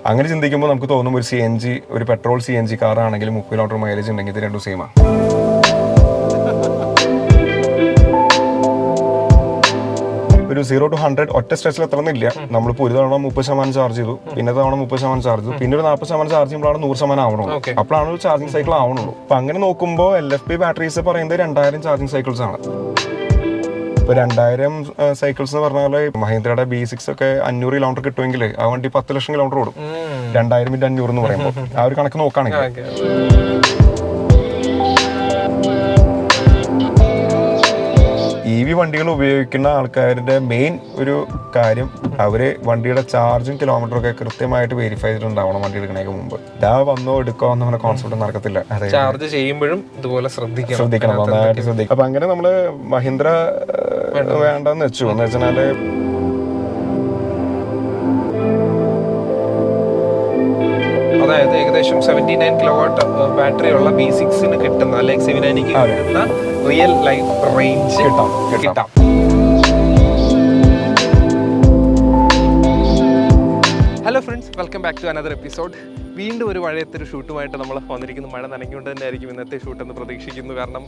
അങ്ങനെ ചിന്തിക്കുമ്പോൾ നമുക്ക് തോന്നും ഒരു CNG, ഒരു പെട്രോൾ CNG കാർ ആണെങ്കിൽ 30 കിലോമീറ്റർ മൈലേജ് ഉണ്ടെങ്കിൽ ഇത് രണ്ടും സെയിമാണ്. ഒരു 0 to 100 ഒറ്റ സ്ട്രെച്ചിൽ എത്രന്നില്ല. നമ്മളിപ്പോൾ ഒരു തവണ 30% ചാർജ് ചെയ്തു, പിന്നെ തവണ 30% ചാർജ് ചെയ്തു, പിന്നെ ഒരു 40% ചാർജ് ചെയ്യുമ്പോഴാണ് 100% ആവണുള്ളൂ. അപ്പോഴാണ് ഒരു ചാർജിങ് സൈക്കിൾ ആവണുള്ളൂ. അപ്പൊ അങ്ങനെ നോക്കുമ്പോൾ LFP ബാറ്ററീസ് പറയുന്നത് 2000 ചാർജിങ് സൈക്കിൾസ് ആണ്. ഇപ്പോൾ 2000 സൈക്കിൾസ് എന്ന് പറഞ്ഞാൽ മഹീന്ദ്രയുടെ B6 ഒക്കെ 500 കിലോമീറ്റർ കിട്ടുമെങ്കിൽ ആ വണ്ടി 10 ലക്ഷം കിലോമീറ്റർ ഓടും. 2000 × 500 എന്ന് പറയുമ്പോൾ ആ ഒരു കണക്ക് നോക്കുകയാണെങ്കിൽ EV വണ്ടികൾ ഉപയോഗിക്കുന്ന ആൾക്കാരുടെ മെയിൻ ഒരു കാര്യം അവര് വണ്ടിയുടെ ചാർജും കിലോമീറ്ററും ഒക്കെ കൃത്യമായിട്ട് വെരിഫൈ ചെയ്തിട്ടുണ്ടാവണം വണ്ടി എടുക്കുന്നതിന് മുമ്പ്. വന്നോ എടുക്കോ എന്ന കോൺസെപ്റ്റ് നടക്കത്തില്ല. ചാർജ് ചെയ്യുമ്പോഴും ഇതുപോലെ ശ്രദ്ധിക്കണം, നന്നായിട്ട് ശ്രദ്ധിക്കണം. അപ്പൊ അങ്ങനെ നമ്മള് മഹീന്ദ്ര വേണ്ടെന്ന് വെച്ചു. എന്ന് വെച്ചാല് അതായത് ഏകദേശം 79 കിലോവാട്ട് ബാറ്ററി ഉള്ള B6 കിട്ടുന്ന അല്ലെങ്കിൽ 79 കിട്ടുന്ന റിയൽ ലൈഫ് റേഞ്ച് കിട്ടാം. Hello friends, welcome back to another episode. വീണ്ടും ഒരു മഴയത്തൊരു ഷൂട്ടുമായിട്ട് നമ്മൾ വന്നിരിക്കുന്നു. മഴ നനഞ്ഞുകൊണ്ട് തന്നെ ആയിരിക്കും ഇന്നത്തെ ഷൂട്ടെന്ന് പ്രതീക്ഷിക്കുന്നു. കാരണം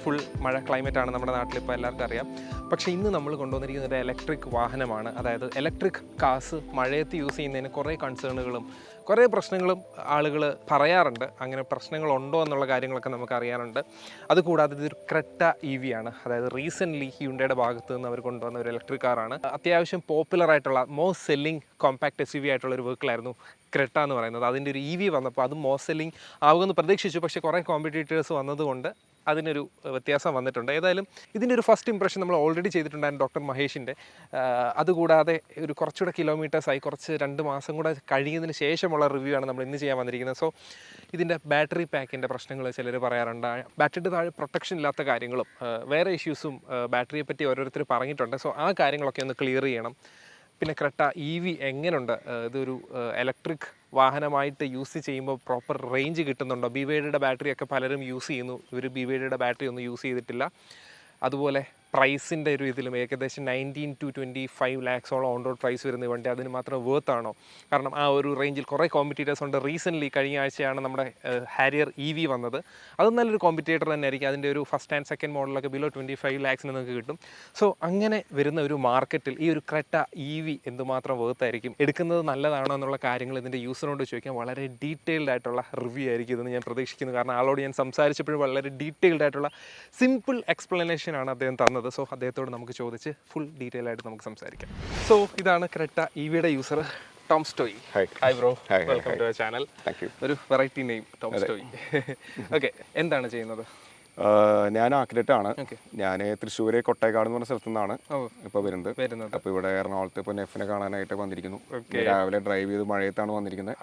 ഫുൾ മഴ ക്ലൈമറ്റാണ് നമ്മുടെ നാട്ടിൽ, ഇപ്പോൾ എല്ലാവർക്കും അറിയാം. പക്ഷേ ഇന്ന് നമ്മൾ കൊണ്ടുവന്നിരിക്കുന്നത് ഒരു ഇലക്ട്രിക് വാഹനമാണ്. അതായത് ഇലക്ട്രിക് കാർസ് മഴയത്ത് യൂസ് ചെയ്യുന്നതിന് കുറേ കൺസേണുകളും കുറേ പ്രശ്നങ്ങളും ആളുകൾ പറയാറുണ്ട്. അങ്ങനെ പ്രശ്നങ്ങളുണ്ടോ എന്നുള്ള കാര്യങ്ങളൊക്കെ നമുക്ക് അറിയാനുണ്ട്. അതുകൂടാതെ ഇതൊരു ക്രെറ്റ EV ആണ്. അതായത് റീസെൻ്റ്ലി ഹ്യുണ്ടയുടെ ഭാഗത്ത് നിന്ന് അവർ കൊണ്ടുവന്ന ഒരു ഇലക്ട്രിക് കാറാണ്. അത്യാവശ്യം പോപ്പുലർ ആയിട്ടുള്ള മോസ്റ്റ് സെല്ലിംഗ് കോമ്പാക്ട് SUV ആയിട്ടുള്ള ഒരു വെഹിക്കിളായിരുന്നു ക്രെറ്റ എന്ന് പറയുന്നത്. അതിൻ്റെ ഒരു EV വന്നപ്പോൾ അത് മോസ്റ്റ് സെല്ലിംഗ് ആകുമെന്ന് പ്രതീക്ഷിച്ചു. പക്ഷേ കുറേ കോമ്പറ്റീറ്റേഴ്സ് വന്നതുകൊണ്ട് അതിനൊരു വ്യത്യാസം വന്നിട്ടുണ്ട്. ഏതായാലും ഇതിൻ്റെ ഒരു ഫസ്റ്റ് ഇംപ്രഷൻ നമ്മൾ ഓൾറെഡി ചെയ്തിട്ടുണ്ടായിരുന്നു ഡോക്ടർ മഹേഷിൻ്റെ. അതുകൂടാതെ ഒരു കുറച്ചുകൂടെ കിലോമീറ്റേഴ്സായി, കുറച്ച് 2 മാസം കൂടെ കഴിയുന്നതിന് ശേഷമുള്ള റിവ്യൂ ആണ് നമ്മൾ ഇന്ന് ചെയ്യാൻ വന്നിരിക്കുന്നത്. സോ ഇതിൻ്റെ ബാറ്ററി പാക്കിൻ്റെ പ്രശ്നങ്ങൾ ചിലർ പറയാറുണ്ട്. ബാറ്ററിയുടെ താഴെ പ്രൊട്ടക്ഷൻ ഇല്ലാത്ത കാര്യങ്ങളും വേറെ ഇഷ്യൂസും ബാറ്ററിയെ പറ്റി ഓരോരുത്തർ പറഞ്ഞിട്ടുണ്ട്. സോ ആ കാര്യങ്ങളൊക്കെ ഒന്ന് ക്ലിയർ ചെയ്യണം. പിന്നെ ക്രെറ്റ EV എങ്ങനെയുണ്ട്, ഇതൊരു ഇലക്ട്രിക് വാഹനമായിട്ട് യൂസ് ചെയ്യുമ്പോൾ പ്രോപ്പർ റേഞ്ച് കിട്ടുന്നുണ്ടോ? BYDയുടെ ബാറ്ററി ഒക്കെ പലരും യൂസ് ചെയ്യുന്നു, ഇവർ BYDയുടെ ബാറ്ററി ഒന്നും യൂസ് ചെയ്തിട്ടില്ല. അതുപോലെ പ്രൈസിൻ്റെ ഒരു ഇതിലും ഏകദേശം 19 to 25 ലാക്സോളം ഓൺ റോഡ് പ്രൈസ് വരുന്ന വണ്ടി അതിന് മാത്രം വേർത്ത് ആണോ? കാരണം ആ ഒരു റേഞ്ചിൽ കുറേ കോമ്പറ്റീറ്റേഴ്സ് ഉണ്ട്. റീസെൻ്റ്ലി കഴിഞ്ഞ ആഴ്ചയാണ് നമ്മുടെ ഹാരിയർ EV വന്നത്. അത് നല്ലൊരു കോമ്പറ്റേറ്റർ തന്നെ ആയിരിക്കും. അതിൻ്റെ ഒരു ഫസ്റ്റ് ആൻഡ് സെക്കൻഡ് മോഡലൊക്കെ ബിലോ 25 ലാക്സിന് നിങ്ങൾക്ക് കിട്ടും. സോ അങ്ങനെ വരുന്ന ഒരു മാർക്കറ്റിൽ ഈ ഒരു ക്രെറ്റ EV എന്തുമാത്രം വേർത്തായിരിക്കും, എടുക്കുന്നത് നല്ലതാണോ എന്നുള്ള കാര്യങ്ങൾ ഇതിൻ്റെ യൂസറിനോട് ചോദിക്കാൻ വളരെ ഡീറ്റെയിൽഡ് ആയിട്ടുള്ള റിവ്യൂ ആയിരിക്കും ഇതെന്ന് ഞാൻ പ്രതീക്ഷിക്കുന്നു. കാരണം ആളോട് ഞാൻ സംസാരിച്ചപ്പോഴും വളരെ ഡീറ്റെയിൽഡ് ആയിട്ടുള്ള സിമ്പിൾ എക്സ്പ്ലനേഷനാണ് അദ്ദേഹം തന്നത്. സോ അദ്ദേഹത്തോട് നമുക്ക് ചോദിച്ച് ഫുൾ ഡീറ്റെയിൽ ആയിട്ട് നമുക്ക് സംസാരിക്കാം. സോ ഇതാണ് ക്രെറ്റ EVയുടെ user Tom Stoy. Hi bro, welcome to our channel. ഒരു variety name, Tom Stoy. Okay, എന്താണ് ചെയ്യുന്നത്? ഞാൻ ആർക്കിടെക്റ്റ് ആണ്. ഞാൻ തൃശ്ശൂര് കൊട്ടേക്കാട് എന്ന് പറഞ്ഞ സ്ഥലത്തു നിന്നാണ് ഇപ്പോൾ വരുന്നത്. അപ്പോൾ ഇവിടെ എറണാകുളത്ത് ഇപ്പോൾ നെഫിനെ കാണാനായിട്ട് വന്നിരിക്കുന്നു. രാവിലെ ഡ്രൈവ് ചെയ്ത് മഴയത്താണ് വന്നിരിക്കുന്നത്.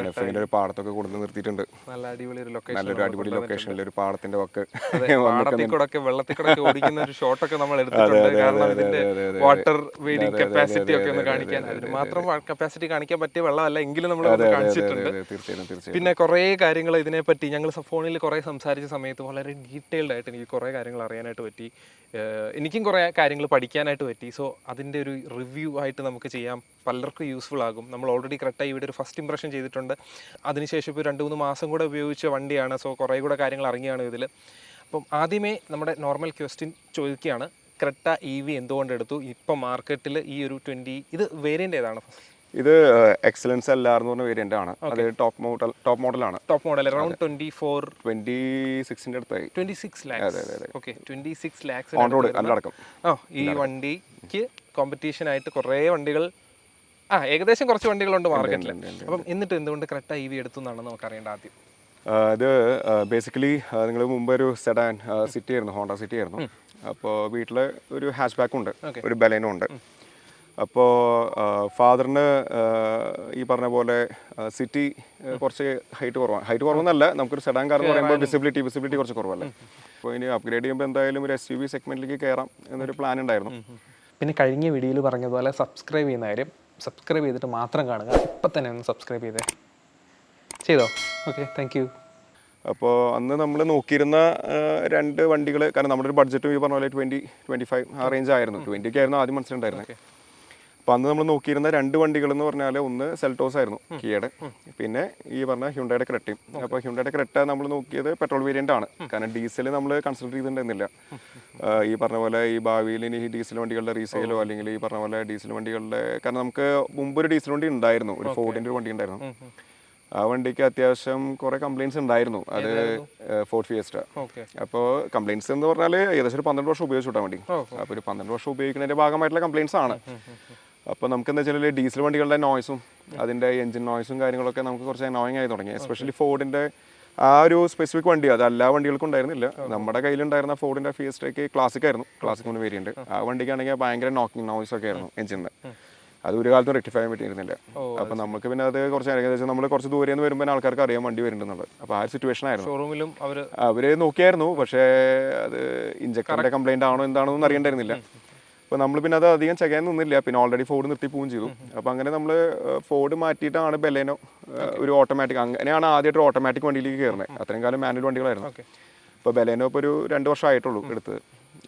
നെഫിന്റെ ഒരു പാടത്തൊക്കെ കൊടുത്ത് നിർത്തിയിട്ടുണ്ട്. നല്ലൊരു അടിപൊളി ലൊക്കേഷനിൽ ഒരു പാടത്തിന്റെ വക്ക് വെള്ളത്തിൽ ഓടിക്കുന്ന ഒരു ഷോട്ടൊക്കെ നമ്മൾ എടുത്തിട്ടുണ്ട്. കാരണം ഇതിന്റെ വാട്ടർ വെയിറ്റിംഗ് കപ്പാസിറ്റി ഒക്കെ ഒന്ന് കാണിക്കാൻ, അതിന് മാത്രം കപ്പാസിറ്റി കാണിക്കാൻ പറ്റിയ വെള്ളമല്ല എങ്കിലും നമ്മൾ കാണിച്ചിട്ടുണ്ട്. പിന്നെ കുറേ കാര്യങ്ങൾ ഇതിനെപ്പറ്റി ഞങ്ങൾ ഫോണിൽ കുറേ സംസാരിച്ച സമയത്ത് വളരെ ഡീറ്റെയിൽഡ് ആയിട്ട് എനിക്ക് കുറേ കാര്യങ്ങൾ അറിയാനായിട്ട് പറ്റി. എനിക്കും കുറേ കാര്യങ്ങൾ പഠിക്കാനായിട്ട് പറ്റി. സോ അതിൻ്റെ ഒരു റിവ്യൂ ആയിട്ട് നമുക്ക് ചെയ്യാം, പലർക്കും യൂസ്ഫുൾ ആകും. നമ്മൾ ഓൾറെഡി ക്രെറ്റ ഇവിടെ ഒരു ഫസ്റ്റ് ഇംപ്രഷൻ ചെയ്തിട്ടുണ്ട്. അതിനുശേഷം ഇപ്പോൾ 2-3 മാസം കൂടെ ഉപയോഗിച്ച വണ്ടിയാണ്. സോ കുറേ കൂടെ കാര്യങ്ങൾ ഇറങ്ങിയാണ് ഇതിൽ. അപ്പം ആദ്യമേ നമ്മുടെ നോർമൽ ക്വസ്റ്റ്യൻ ചോദിക്കുകയാണ്, ക്രെറ്റ EV എന്തുകൊണ്ട് എടുത്തു? ഇപ്പം മാർക്കറ്റിൽ ഈ ഒരു 20, ഇത് വേരിയൻ്റ് ഏതാണ്? ഇത് എക്സലൻസ് LR എന്ന് പറഞ്ഞ വേരിയന്റ് ആണ്. അത് ടോപ്പ് മോഡലാണ്. ടോപ്പ് മോഡൽ അറൗണ്ട് 26ന്റെ അടുത്തായി. 26 lakhs. Okay, 26 lakhs on road അല്ലടക്കം. ഈ വണ്ടിക്ക് കോമ്പറ്റീഷൻ ആയിട്ട് കുറേ വണ്ടികൾ, ഏകദേശം കുറച്ച് വണ്ടികളുണ്ട് മാർക്കറ്റിൽ. അപ്പം എന്നിട്ട് എന്തുകൊണ്ട് ക്രെറ്റ EV എടുത്തു എന്നാണ് നമുക്ക് അറിയേണ്ട ആദ്യം. ഇത് ബേസിക്കലി നിങ്ങൾ മുമ്പ് ഒരു സെഡാൻ സിറ്റി ആയിരുന്നു, ഹോണ്ട സിറ്റി ആയിരുന്നു. അപ്പോൾ വീട്ടിൽ ഒരു ഹാച്ച് ബാക്കും ഉണ്ട്, ഒരു ബലേനും ഉണ്ട്. അപ്പോൾ ഫാദറിന് ഈ പറഞ്ഞ പോലെ സിറ്റി കുറച്ച് ഹൈറ്റ് കുറവെന്നല്ല, നമുക്കൊരു സെഡാൻ കാർ എന്ന് പറയുമ്പോൾ വിസിബിലിറ്റി കുറച്ച് കുറവല്ലേ. അപ്പോൾ ഇനി അപ്ഗ്രേഡ് ചെയ്യുമ്പോൾ എന്തായാലും ഒരു SUV സെഗ്മെന്റിലേക്ക് കയറാം എന്നൊരു പ്ലാൻ ഉണ്ടായിരുന്നു. പിന്നെ കഴിഞ്ഞ വീഡിയോയിൽ പറഞ്ഞതുപോലെ സബ്സ്ക്രൈബ് ചെയ്യുന്ന കാര്യം, സബ്സ്ക്രൈബ് ചെയ്തിട്ട് മാത്രം കാണുക. ഇപ്പം തന്നെ ഒന്ന് സബ്സ്ക്രൈബ് ചെയ്തോ. Okay, thank you. അപ്പോൾ അന്ന് നമ്മൾ നോക്കിയിരുന്ന 2 വണ്ടികൾ, കാരണം നമ്മുടെ ഒരു ബഡ്ജറ്റും ഈ പറഞ്ഞ പോലെ 20-25 ആ റേഞ്ച് ആയിരുന്നു. 20 ആയിരുന്നു ആദ്യം മനസ്സിലുണ്ടായിരുന്നത്. അപ്പോൾ അന്ന് നമ്മൾ നോക്കിയിരുന്ന 2 വണ്ടികൾ എന്ന് പറഞ്ഞാൽ ഒന്ന് സെൽട്ടോസ് ആയിരുന്നു കിയയുടെ, പിന്നെ ഈ പറഞ്ഞ ഹ്യുണ്ടായുടെ ക്രെറ്റയും. അപ്പോൾ ഹ്യുണ്ടായുടെ ക്രെറ്റ നമ്മൾ നോക്കിയത് പെട്രോൾ വേരിയൻ്റ് ആണ്, കാരണം ഡീസൽ നമ്മൾ കൺസിഡർ ചെയ്തിട്ടുണ്ടായിരുന്നില്ല. ഈ പറഞ്ഞ പോലെ ഈ ഭാവിയിൽ ഇനി ഡീസൽ വണ്ടികളുടെ റീസെയിലോ അല്ലെങ്കിൽ ഈ പറഞ്ഞ പോലെ ഡീസൽ വണ്ടികളുടെ, കാരണം നമുക്ക് മുമ്പ് ഒരു ഡീസൽ വണ്ടി ഉണ്ടായിരുന്നു, ഒരു ഫോർഡിൻ്റെ ഒരു വണ്ടി ഉണ്ടായിരുന്നു. ആ വണ്ടിക്ക് അത്യാവശ്യം കുറേ കംപ്ലയിൻസ് ഉണ്ടായിരുന്നു, അത് ഫോർഡ് ഫിയസ്റ്റ. അപ്പോൾ കംപ്ലയിൻസ് എന്ന് പറഞ്ഞാൽ ഏകദേശം ഒരു 12 വർഷം ഉപയോഗിച്ചു വണ്ടി. അപ്പോൾ ഒരു 12 വർഷം ഉപയോഗിക്കുന്നതിൻ്റെ ഭാഗമായിട്ടുള്ള കംപ്ലയിൻസ് ആണ്. അപ്പോൾ നമുക്ക് എന്താ വെച്ചാൽ ഡീസൽ വണ്ടികളുടെ നോയ്സും അതിൻ്റെ എഞ്ചിൻ നോയ്സും കാര്യങ്ങളൊക്കെ നമുക്ക് കുറച്ച് അനോയിങ് ആയി തുടങ്ങി. എസ്പെഷ്യലി ഫോർഡിൻ്റെ ആ ഒരു സ്പെസിഫിക് വണ്ടി, അത് എല്ലാ വണ്ടികൾക്കും ഉണ്ടായിരുന്നില്ല. നമ്മുടെ കയ്യിലുണ്ടായിരുന്ന ഫോർഡിൻ്റെ ഫിയസ്റ്റയ്ക്ക് ക്ലാസിക് ആയിരുന്നു, ക്ലാസിക് കൊണ്ട് വേരിയൻറ്റ്. ആ വണ്ടിക്കാണെങ്കിൽ ഭയങ്കര നോക്കിങ് നോയ്സ് ഒക്കെ ആയിരുന്നു എഞ്ചിൻ്റെ. അത് ഒരു കാലത്തും റെക്ടിഫൈ ചെയ്യാൻ പറ്റിയിരുന്നില്ല. അപ്പോൾ നമുക്ക് പിന്നെ അത് കുറച്ച് ഏകദേശം നമ്മൾ കുറച്ച് ദൂരെ നിന്ന് വരുമ്പോൾ ആൾക്കാർക്ക് അറിയാൻ വണ്ടി വരുന്നുള്ളത്. അപ്പോൾ ആ ഒരു സിറ്റുവേഷൻ ആയിരുന്നു. ഷോറൂമിലും അവർ നോക്കിയായിരുന്നു, പക്ഷേ അത് ഇഞ്ചക്ടറിൻ്റെ കംപ്ലൈൻറ്റ് ആണോ എന്താണോ എന്ന് അറിയണ്ടായിരുന്നില്ല. അപ്പോൾ നമ്മൾ പിന്നെ അത് അധികം ചെയ്യാൻ നിന്നില്ല, പിന്നെ ഓൾറെഡി ഫോർഡ് നിർത്തി പോവുകയും ചെയ്തു. അപ്പോൾ അങ്ങനെ നമ്മൾ ഫോർഡ് മാറ്റിയിട്ടാണ് ബെലേനോ ഒരു ഓട്ടോമാറ്റിക്, അങ്ങനെയാണ് ആദ്യമായിട്ട് ഓട്ടോമാറ്റിക് വണ്ടിയിലേക്ക് കയറുന്നത്. അത്രയും കാലം മാനുവൽ വണ്ടികളായിരുന്നു. അപ്പോൾ ബെലേനോ ഇപ്പോൾ ഒരു 2 വർഷം ആയിട്ടുള്ളൂ എടുത്തത്.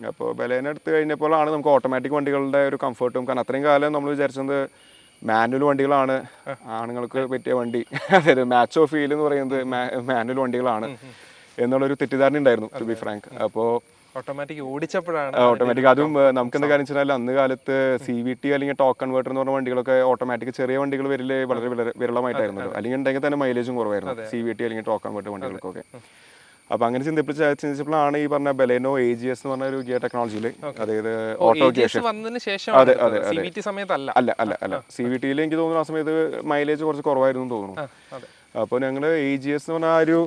അപ്പോൾ ബെലേനോ എടുത്ത് കഴിഞ്ഞപ്പോഴാണ് നമുക്ക് ഓട്ടോമാറ്റിക് വണ്ടികളുടെ ഒരു കംഫർട്ടും, കാരണം അത്രയും കാലം നമ്മൾ വിചാരിച്ചത് മാനുവൽ വണ്ടികളാണ് ആണുങ്ങൾക്ക് പറ്റിയ വണ്ടി, അതായത് മാച്ച് ഓഫ് ഫീൽ എന്ന് പറയുന്നത് മാനുവൽ വണ്ടികളാണ് എന്നുള്ളൊരു തെറ്റിദ്ധാരണ ഉണ്ടായിരുന്നു, ടു ബി ഫ്രാങ്ക്. അപ്പോൾ ഓട്ടോമാറ്റിക് ഓടിച്ചപ്പോഴാണ് ഓട്ടോമാറ്റിക്, അതും നമുക്ക് എന്താ കാര്യം വെച്ചാൽ അന്ന് കാലത്ത് CVT അല്ലെങ്കിൽ ടോക്ക് കൺവേർട്ടർ എന്ന് പറഞ്ഞ വണ്ടികളൊക്കെ ഓട്ടോമാറ്റിക് ചെറിയ വണ്ടികൾ വരില്ലേ വളരെ വിരളമായിട്ടായിരുന്നു, അല്ലെങ്കിൽ ഉണ്ടെങ്കിൽ തന്നെ മൈലേജും കുറവായിരുന്നു CVT അല്ലെങ്കിൽ ടോക്ക് കൺവേർട്ടർ വണ്ടികൾക്കൊക്കെ. അപ്പോൾ അങ്ങനെ ചിന്തിച്ചപ്പോഴാണ് ഈ പറഞ്ഞ ബെലേനോ AGS എന്ന് പറഞ്ഞ ഒരു ഗിയർ ടെക്നോളജിയിൽ, അതായത് ഓട്ടോ ഗിയർ ഷിഫ്റ്റ്. അതെ അതെ അല്ല അല്ല അല്ല CVTയിൽ എനിക്ക് തോന്നുന്നു ആ സമയത്ത് മൈലേജ് കുറച്ച് കുറവായിരുന്നു തോന്നുന്നു. അപ്പോൾ ഞങ്ങൾ AGS എന്ന് പറഞ്ഞ ആ ഒരു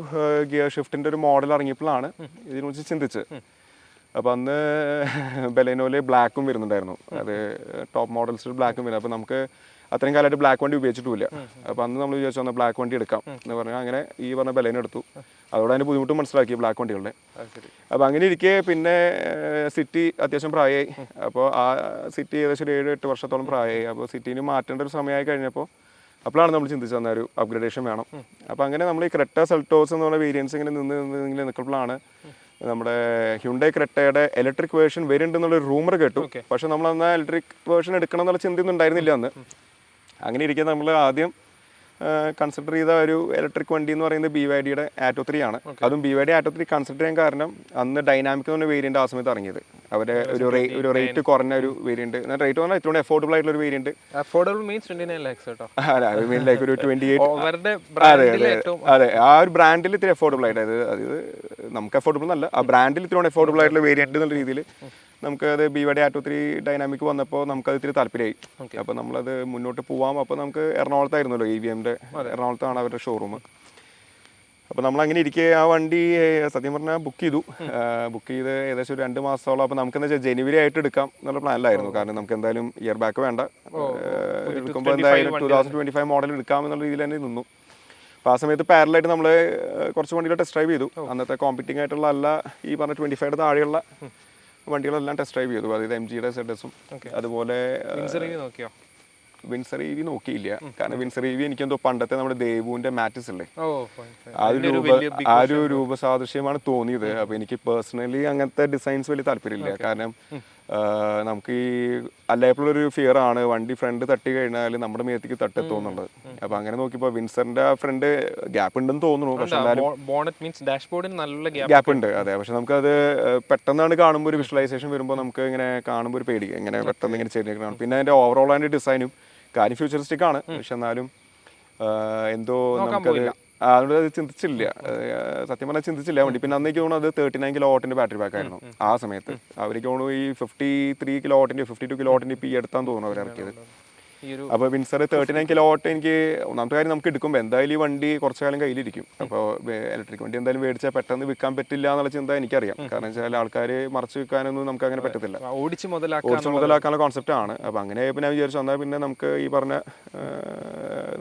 ഗിയർ ഷിഫ്റ്റിൻ്റെ ഒരു മോഡൽ ഇറങ്ങിയപ്പോഴാണ് ഇതിനെക്കുറിച്ച് ചിന്തിച്ചത്. അപ്പോൾ അന്ന് ബെലേനോയിൽ ബ്ലാക്കും വരുന്നുണ്ടായിരുന്നു, അത് ടോപ്പ് മോഡൽസിൽ ബ്ലാക്കും വരുന്നത്. അപ്പോൾ നമുക്ക് അത്രയും കാലമായിട്ട് ബ്ലാക്ക് വണ്ടി ഉപയോഗിച്ചിട്ടില്ല. അപ്പോൾ അന്ന് നമ്മൾ വിചാരിച്ചു വന്നാൽ ബ്ലാക്ക് വണ്ടി എടുക്കാം എന്ന് പറഞ്ഞാൽ അങ്ങനെ ഈ പറഞ്ഞ ബെലേനോ എടുത്തു. അതോടെ അതിൻ്റെ ബുദ്ധിമുട്ട് മനസ്സിലാക്കി ബ്ലാക്ക് വണ്ടികളുടെ. അപ്പോൾ അങ്ങനെ ഇരിക്കെ പിന്നെ സിറ്റി അത്യാവശ്യം പ്രായമായി. അപ്പോൾ ആ സിറ്റി ഏകദേശം ഒരു 7-8 വർഷത്തോളം പ്രായമായി. അപ്പോൾ സിറ്റീന് മാറ്റേണ്ട ഒരു സമയമായി കഴിഞ്ഞപ്പോൾ അപ്പോഴാണ് നമ്മൾ ചിന്തിച്ചു തന്ന ഒരു അപ്ഗ്രേഡേഷൻ വേണം. അപ്പോൾ അങ്ങനെ നമ്മൾ ഈ ക്രെറ്റ സെൽട്ടോസ് എന്ന് പറഞ്ഞ വേരിയൻസ് ഇങ്ങനെ ഇങ്ങനെ നിൽക്കുമ്പോഴാണ് നമ്മുടെ ഹ്യുണ്ടായി ക്രെറ്റയുടെ ഇലക്ട്രിക് വേർഷൻ വരുന്നുണ്ട് എന്നുള്ളൊരു റൂമർ കേട്ടു. പക്ഷെ നമ്മൾ അന്ന് ഇലക്ട്രിക് വേർഷൻ എടുക്കണം എന്നുള്ള ചിന്തയൊന്നും ഉണ്ടായിരുന്നില്ല അന്ന്. അങ്ങനെ ഇരിക്കുക നമ്മൾ ആദ്യം കൺസിഡർ ചെയ്ത ഒരു ഇലക്ട്രിക് വണ്ടി എന്ന് പറയുന്നത് BYD-യുടെ ആറ്റോ 3 ആണ്. അതും BYD ആറ്റോ 3 കൺസിഡർ ചെയ്യാൻ കാരണം അന്ന് ഡൈനാമിക് എന്ന് പറഞ്ഞ വേരിയന്റ് ആ സമയത്ത് ഇറങ്ങിയത്, അവരുടെ ഒരു റേറ്റ് കുറഞ്ഞ ഒരു വേരിയന്റ്, റേറ്റ് പറഞ്ഞാൽ ഏറ്റവും അഫോർഡബിൾ ആയിട്ടുള്ള ഒരു വേരിയന്റ്. അഫോർഡബിൾ മീൻസ് 29 lakhs കേട്ടോ. ലൈക്ക് ഒരു 28. അതെ, ആ ഒരു ബ്രാൻഡിൽ ഇത്തിരി അഫോർഡബിൾ ആയിട്ട്, അതായത് നമുക്ക് അഫോർഡബിൾ എന്നല്ല, ആ ബ്രാൻഡിൽ ഇത്തിരി അഫോർഡബിൾ ആയിട്ടുള്ള വേരിയന്റ് എന്നുള്ള രീതിയിൽ നമുക്കത് BYD ആറ്റോ 3 ഡൈനാമിക് വന്നപ്പോൾ നമുക്കത് ഇത്തിരി താല്പര്യമായി. അപ്പോൾ നമ്മളത് മുന്നോട്ട് പോവാം. അപ്പോൾ നമുക്ക് എറണാകുളത്തായിരുന്നല്ലോ EVM-ന്റെ, എറണാകുളത്താണ് അവരുടെ ഷോറൂം. അപ്പോൾ നമ്മൾ അങ്ങനെ ഇരിക്കെ ആ വണ്ടി സത്യം പറഞ്ഞാൽ ബുക്ക് ചെയ്ത് ഏകദേശം ഒരു 2 മാസത്തോളം. അപ്പോൾ നമുക്ക് എന്താ വെച്ചാൽ ജനുവരി ആയിട്ട് എടുക്കാം എന്നുള്ള പ്ലാനിലായിരുന്നു, കാരണം നമുക്ക് എന്തായാലും ഇയർ ബാക്ക് വേണ്ട, എടുക്കുമ്പോൾ എന്തായാലും 2025 മോഡൽ എടുക്കാം എന്നുള്ള രീതിയിൽ തന്നെ നിന്നു. അപ്പോൾ ആ സമയത്ത് പാരലായിട്ട് നമ്മൾ കുറച്ച് വണ്ടികൾ ടെസ്റ്റ് ഡ്രൈവ് ചെയ്തു. അന്നത്തെ കോമ്പറ്റിംഗ് ആയിട്ടുള്ള അല്ല ഈ പറഞ്ഞ 25 താഴെയുള്ള വണ്ടികളെല്ലാം ടെസ്റ്റ് ഡ്രൈവ് ചെയ്തു. അതായത് MG-യുടെ ZS-ഉം അതുപോലെ വിൻസർ EV നോക്കിയില്ല, കാരണം വിൻസർ EV എനിക്കെന്തോ പണ്ടത്തെ നമ്മുടെ ദേവുവിന്റെ മാറ്റിസ് അല്ലേ, ആ ഒരു രൂപസാദൃശ്യമാണ് തോന്നിയത്. അപ്പോൾ എനിക്ക് പേഴ്സണലി അങ്ങനത്തെ ഡിസൈൻസ് വലിയ താല്പര്യമില്ല, കാരണം നമുക്ക് ഈ അല്ലായപ്പോഴൊരു ഫിയർ ആണ് വണ്ടി ഫ്രണ്ട് തട്ടി കഴിഞ്ഞാൽ നമ്മുടെ മേത്തേക്ക് തട്ടെത്തുന്നുള്ളത്. അപ്പോൾ അങ്ങനെ നോക്കിയപ്പോൾ വിൻസറിന്റെ ഫ്രണ്ട് ഗ്യാപ്പ് ഉണ്ടെന്ന് തോന്നുന്നു, പക്ഷെ ഗ്യാപ്പ് ഉണ്ട്. അതെ, പക്ഷെ നമുക്കത് പെട്ടെന്നാണ് കാണുമ്പോൾ ഒരു വിഷ്വലൈസേഷൻ വരുമ്പോൾ നമുക്ക് ഇങ്ങനെ കാണുമ്പോൾ ഒരു പേടി, ഇങ്ങനെ പെട്ടെന്ന് ഇങ്ങനെ ചെയ്തിരിക്കണം. പിന്നെ അതിന്റെ ഓവറോൾ അതിന്റെ ഡിസൈനും കാര്യം ഫ്യൂച്ചറിസ്റ്റിക് ആണ്, പക്ഷെ എന്നാലും എന്തോ നമുക്കത് അതുകൊണ്ട് അത് ചിന്തിച്ചില്ല, സത്യം പറഞ്ഞാൽ ചിന്തിച്ചില്ല വണ്ടി. പിന്നെ അന്നേക്ക് തോന്നുന്നു അത് 39 കിലോവാട്ടിന്റെ ബാറ്ററി ബാക്ക് ആയിരുന്നു ആ സമയത്ത്. അവർക്ക് തോന്നുന്നു ഈ 53 കിലോവാട്ടിന്റെ 52 കിലോവാട്ടിന്റെ ഇപ്പോൾ ഈ എടുത്താന്ന് തോന്നുന്നു അവർ ഇറക്കിയത്. അപ്പോൾ വിൻസർ 39 കിലോവാട്ട് എനിക്ക് ഒന്നാമത്തെ കാര്യം നമുക്ക് എടുക്കുമ്പോൾ എന്തായാലും ഈ വണ്ടി കുറച്ചു കാലം കയ്യിലിരിക്കും. അപ്പോൾ ഇലക്ട്രിക് വണ്ടി എന്തായാലും മേടിച്ചാൽ പെട്ടെന്ന് വിൽക്കാൻ പറ്റില്ല എന്നുള്ള ചിന്ത എനിക്കറിയാം, കാരണം വെച്ചാൽ ആൾക്കാർ മറിച്ച് വിൽക്കാനൊന്നും നമുക്ക് അങ്ങനെ പറ്റത്തില്ല, ഓടിച്ച് മുതലാക്കാനുള്ള കോൺസെപ്റ്റ് ആണ്. അപ്പോൾ അങ്ങനെ പിന്നെ ഞാൻ വിചാരിച്ചു എന്നാൽ പിന്നെ നമുക്ക് ഈ പറഞ്ഞ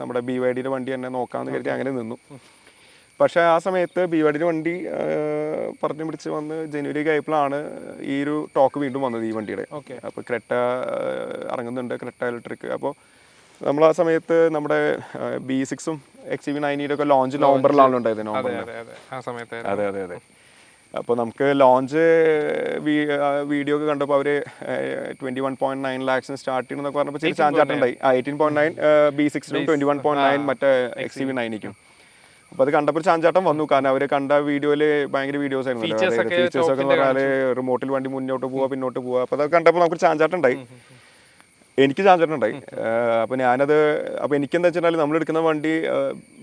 നമ്മുടെ BYD-യുടെ വണ്ടി തന്നെ നോക്കാമെന്ന് കരുതി അങ്ങനെ നിന്നു. പക്ഷേ ആ സമയത്ത് BYD-യുടെ വണ്ടി പറഞ്ഞു പിടിച്ച് വന്ന് ജനുവരി ആയപ്പോഴാണ് ഈ ഒരു ടോക്ക് വീണ്ടും വന്നത് ഈ വണ്ടിയുടെ. അപ്പോൾ ക്രെറ്റ ഇറങ്ങുന്നുണ്ട്, ക്രെറ്റ ഇലക്ട്രിക്. അപ്പോൾ നമ്മൾ ആ സമയത്ത് നമ്മുടെ B6-ഉം XEV 90 ഒക്കെ ലോഞ്ച് നവംബറിലാണ് ഉണ്ടായത്. അതെ അതെ അതെ. അപ്പോൾ നമുക്ക് ലോഞ്ച് വീഡിയോ ഒക്കെ കണ്ടപ്പോൾ അവർ 21.9 lakhs സ്റ്റാർട്ട് ചെയ്യണമെന്നൊക്കെ പറഞ്ഞപ്പോൾ ചെറിയ ചാഞ്ചാട്ടം ഉണ്ടായി. 18.9 B6നും 21.9 മറ്റേ XEV9നും. അപ്പോൾ അത് കണ്ടപ്പോൾ ചാഞ്ചാട്ടം വന്നു. കാരണം അവർ കണ്ട വീഡിയോയിൽ ഭയങ്കര വീഡിയോസ് ആയിരുന്നു. ഫീച്ചേഴ്സ് ഒക്കെ എന്ന് പറഞ്ഞാൽ റിമോട്ടിൽ വണ്ടി മുന്നോട്ട് പോവുക പിന്നോട്ട് പോവുക. അപ്പോൾ അത് കണ്ടപ്പോൾ നമുക്ക് ചാഞ്ചാട്ടം ഉണ്ടായി. എനിക്ക് ചാഞ്ചാട്ടുണ്ടായി. അപ്പോൾ ഞാനത് അപ്പോൾ എനിക്കെന്താ വെച്ചാൽ നമ്മളെടുക്കുന്ന വണ്ടി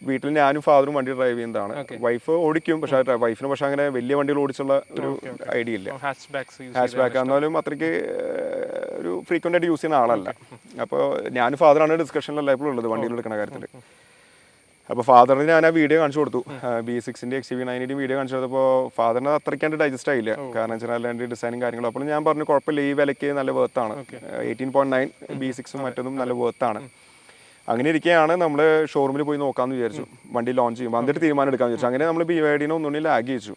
വീട്ടിൽ ഞാനും ഫാദറും വണ്ടി ഡ്രൈവ് ചെയ്യുന്നതാണ്. വൈഫ് ഓടിക്കും, പക്ഷേ വൈഫിന് പക്ഷേ അങ്ങനെ വലിയ വണ്ടികൾ ഓടിച്ചുള്ള ഒരു ഐഡിയ ഇല്ല. ഹാച്ച് ബാക്ക് എന്നാലും അത്രയ്ക്ക് ഒരു ഫ്രീക്വൻ്റ് ആയിട്ട് യൂസ് ചെയ്യുന്ന ആളല്ല. അപ്പോൾ ഞാനും ഫാദറാണ് ഡിസ്കഷനിലെല്ലാം എപ്പോഴും ഉള്ളത് വണ്ടികൾ എടുക്കുന്ന കാര്യത്തിൽ. അപ്പോൾ ഫാദറിന് ഞാൻ ആ വീഡിയോ കാണിച്ചു കൊടുത്തു. B6ൻ്റെ XEV9ൻ്റെ വീഡിയോ കാണിച്ചു കൊടുത്തപ്പോൾ ഫാദറിന് അത്രയ്ക്കാണ്ട് ഡൈജസ്റ്റ് ആയില്ല. കാരണം വെച്ചാൽ അതിൻ്റെ ഡിസൈനും കാര്യങ്ങളും. അപ്പോൾ ഞാൻ പറഞ്ഞു കുഴപ്പമില്ല, ഈ വിലയ്ക്ക് നല്ല വേർത്താണ്. 18.9 B6ഉം മറ്റൊന്നും നല്ല വേർത്താണ്. അങ്ങനെ ഇരിക്കുകയാണ് നമ്മൾ ഷോറൂമിൽ പോയി നോക്കാമെന്ന് വിചാരിച്ചു, വണ്ടി ലോഞ്ച് ചെയ്യുമ്പോൾ. എന്നിട്ട് തീരുമാനം എടുക്കാമെന്ന് വിചാരിച്ചു. അങ്ങനെ നമ്മൾ BYD ഒന്നുകൂടി ലാഗ് ചെയ്യിച്ചു.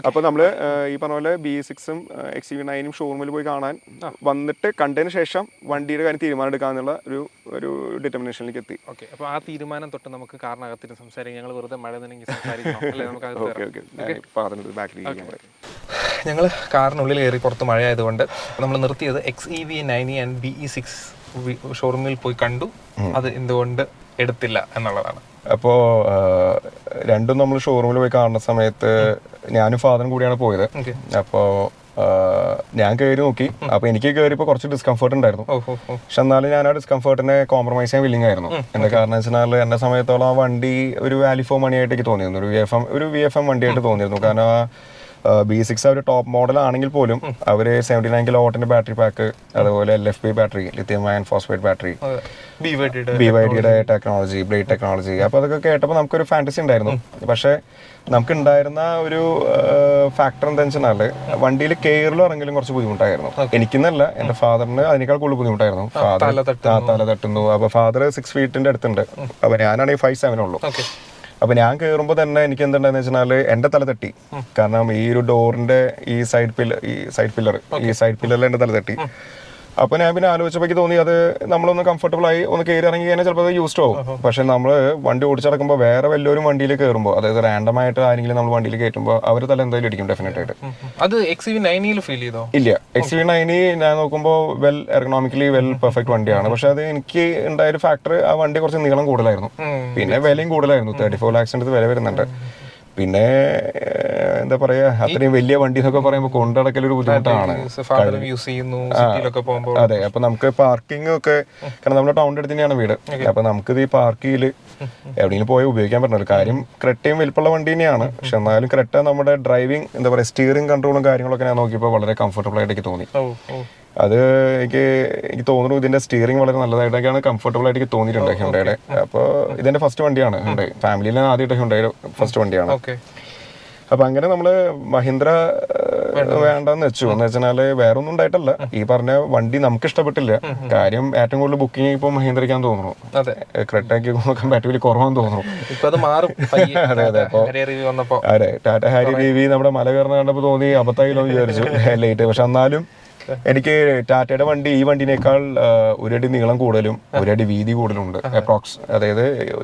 അപ്പോൾ നമ്മൾ ഈ പറഞ്ഞ പോലെ B6ഉം XEV9ഉം ഷോറൂമിൽ പോയി കാണാൻ വന്നിട്ട് കണ്ടതിന് ശേഷം വണ്ടിയുടെ കാര്യം തീരുമാനം എടുക്കാമെന്നുള്ള ഒരു ഡിറ്റർമിനേഷനിലേക്ക് എത്തി. ഓക്കെ, അപ്പോൾ ആ തീരുമാനം തൊട്ട് നമുക്ക് കാറിനകത്തിന് സംസാരിക്കാം. ഞങ്ങൾ വെറുതെ മഴ നനഞ്ഞ് ഞങ്ങൾ കാറിനുള്ളിൽ കയറി പുറത്ത് മഴ ആയതുകൊണ്ട് നമ്മൾ നിർത്തിയത് XEV9 ആൻഡ് BE6 ഷോറൂമിൽ പോയി കണ്ടു. അത് എന്തുകൊണ്ട് എടുത്തില്ല എന്നുള്ളതാണ്. അപ്പോൾ രണ്ടും നമ്മൾ ഷോറൂമിൽ പോയി കാണുന്ന സമയത്ത് ഞാനും ഫാദറും കൂടിയാണ് പോയത്. അപ്പോൾ ഞാൻ കയറി നോക്കി. അപ്പോൾ എനിക്ക് കയറിയപ്പോൾ കുറച്ച് ഡിസ്കംഫർട്ട് ഉണ്ടായിരുന്നു. പക്ഷെ എന്നാലും ഞാൻ ആ ഡിസ്കംഫർട്ടിനെ കോംപ്രമൈസ് ചെയ്യാൻ വില്ലിങ് ആയിരുന്നു. എന്താ കാരണം വെച്ചാൽ എന്നെ സമയത്തോളം ആ വണ്ടി ഒരു വാല്യൂ ഫോർ മണി ആയിട്ട് എനിക്ക് തോന്നിയിരുന്നു. ഒരു VFM വണ്ടിയായിട്ട് തോന്നിയിരുന്നു. കാരണം B6 ഒരു ടോപ്പ് മോഡൽ ആണെങ്കിൽ പോലും അവർ 79 kW ബാറ്ററി പാക്ക്, അതുപോലെ LFP battery, lithium iron phosphate battery, BYDയുടെ ടെക്നോളജി, ബ്ലേഡ് ടെക്നോളജി. അപ്പോൾ അതൊക്കെ കേട്ടപ്പോൾ നമുക്കൊരു ഫാന്റസി ഉണ്ടായിരുന്നു. പക്ഷേ നമുക്ക് ഉണ്ടായിരുന്ന ഒരു ഫാക്ടർ എന്താണെന്ന് വെച്ചാൽ വണ്ടിയിൽ കെയറിലും ഇറങ്ങലും കുറച്ച് ബുദ്ധിമുട്ടായിരുന്നു. എനിക്കെന്നല്ല, എൻ്റെ ഫാദറിന് അതിനേക്കാൾ കൂടുതൽ ബുദ്ധിമുട്ടായിരുന്നു. ഫാദർ തല തട്ടുന്നു. അപ്പോൾ ഫാദർ 6 feet അടുത്തുണ്ട്. അപ്പോൾ ഞാനാണെങ്കിൽ 5'7" ഉള്ളൂ. അപ്പോൾ ഞാൻ കയറുമ്പോൾ തന്നെ എനിക്ക് എന്തുണ്ടായെന്ന് വെച്ചാൽ എൻ്റെ തല തട്ടി. കാരണം ഈ ഒരു ഡോറിൻ്റെ ഈ സൈഡ് പില്ലറിൽ എൻ്റെ തല തട്ടി. അപ്പോൾ ഞാൻ പിന്നെ ആലോചിച്ചപ്പോൾ എനിക്ക് തോന്നി അത് നമ്മളൊന്ന് കംഫർട്ടബിൾ ആയി ഒന്ന് കയറി ഇറങ്ങി കഴിഞ്ഞാൽ ചിലപ്പോൾ അത് യൂസ്ഡ് ആവും. പക്ഷേ നമ്മൾ വണ്ടി ഓടിച്ചിറക്കുമ്പോൾ വേറെ വലിയൊരു വണ്ടിയിൽ കയറുമ്പോൾ, അതായത് റാൻഡം ആയിട്ട് ആരെങ്കിലും നമ്മൾ വണ്ടിയിൽ കയറ്റുമ്പോൾ അവർ തല എന്തായാലും ഇടിക്കും ഡെഫിനറ്റ് ആയിട്ട്. അത് XEV9 ഫീൽ ചെയ്തോ? ഇല്ല, XEV9 ഞാൻ നോക്കുമ്പോൾ എർഗണോമിക്കലി പെർഫെക്റ്റ് വണ്ടിയാണ്. പക്ഷെ അത് എനിക്ക് ഉണ്ടായൊരു ഫാക്ടർ, ആ വണ്ടി കുറച്ച് നീളം കൂടുതലായിരുന്നു. പിന്നെ വിലയും കൂടുതലായിരുന്നു. 34 lakhs അടുത്ത് വില വരുന്നുണ്ട്. പിന്നെ എന്താ പറയാ, അത്രയും വലിയ വണ്ടി എന്നൊക്കെ പറയുമ്പോൾ കൊണ്ടടക്കലൊരു ബുദ്ധിമുട്ടാണ്. അതെ, അപ്പൊ നമുക്ക് പാർക്കിംഗ് ഒക്കെ, കാരണം നമ്മുടെ ടൗണിന്റെ അടുത്ത് തന്നെയാണ് വീട്. അപ്പൊ നമുക്കിത് ഈ പാർക്കിൽ എവിടെയെങ്കിലും പോയി ഉപയോഗിക്കാൻ പറ്റുന്ന കാര്യം. ക്രെറ്റയും വലിപ്പമുള്ള വണ്ടി തന്നെയാണ്. പക്ഷെ എന്നാലും ക്രെറ്റ നമ്മുടെ ഡ്രൈവിംഗ് എന്താ പറയാ, സ്റ്റിയറിംഗ് കൺട്രോളും കാര്യങ്ങളൊക്കെ ഞാൻ നോക്കിയപ്പോൾ വളരെ കംഫർട്ടബിൾ ആയിട്ട് എനിക്ക് തോന്നി. അത് എനിക്ക് തോന്നുന്നു ഇതിന്റെ സ്റ്റിയറിംഗ് വളരെ നല്ലതായിട്ടൊക്കെയാണ്, കംഫർട്ടബിൾ ആയിട്ട് എനിക്ക് തോന്നിയിട്ടുണ്ട് ഹ്യുണ്ടായുടെ. അപ്പോൾ ഇതെന്റെ ഫസ്റ്റ് വണ്ടിയാണ് ഹ്യുണ്ടായി. ഫാമിലിയിൽ ആദ്യമായിട്ട് ഹ്യുണ്ടായുടെ ഫസ്റ്റ് വണ്ടിയാണ്. അപ്പൊ അങ്ങനെ നമ്മള് മഹീന്ദ്ര വേണ്ടെന്ന് വെച്ചു. എന്ന് വെച്ചാൽ വേറെ ഒന്നും ഉണ്ടായിട്ടല്ല, ഈ പറഞ്ഞ വണ്ടി നമുക്ക് ഇഷ്ടപ്പെട്ടില്ല. കാര്യം ഏറ്റവും കൂടുതൽ ബുക്കിംഗ് ഇപ്പൊ മഹീന്ദ്രയ്ക്കാന്ന് തോന്നുന്നു. ക്രെറ്റയ്ക്ക് കമ്പാരിറ്റീവ്ലി കുറവാന്ന് തോന്നുന്നു. അതെ അതെ. അപ്പൊ അതെ, ടാറ്റ ഹാരി റിവി നമ്മുടെ മല കയറുന്ന കണ്ടപ്പോൾ തോന്നി അബദ്ധമായില്ലോ എന്ന് വിചാരിച്ചു ലേറ്റ്. പക്ഷെ എന്നാലും എനിക്ക് ടാറ്റയുടെ വണ്ടി ഈ വണ്ടിനേക്കാൾ 1 അടി നീളം കൂടുതലും 1 അടി വീതി കൂടുതലുണ്ട്. അപ്രോക്സ്, അതായത്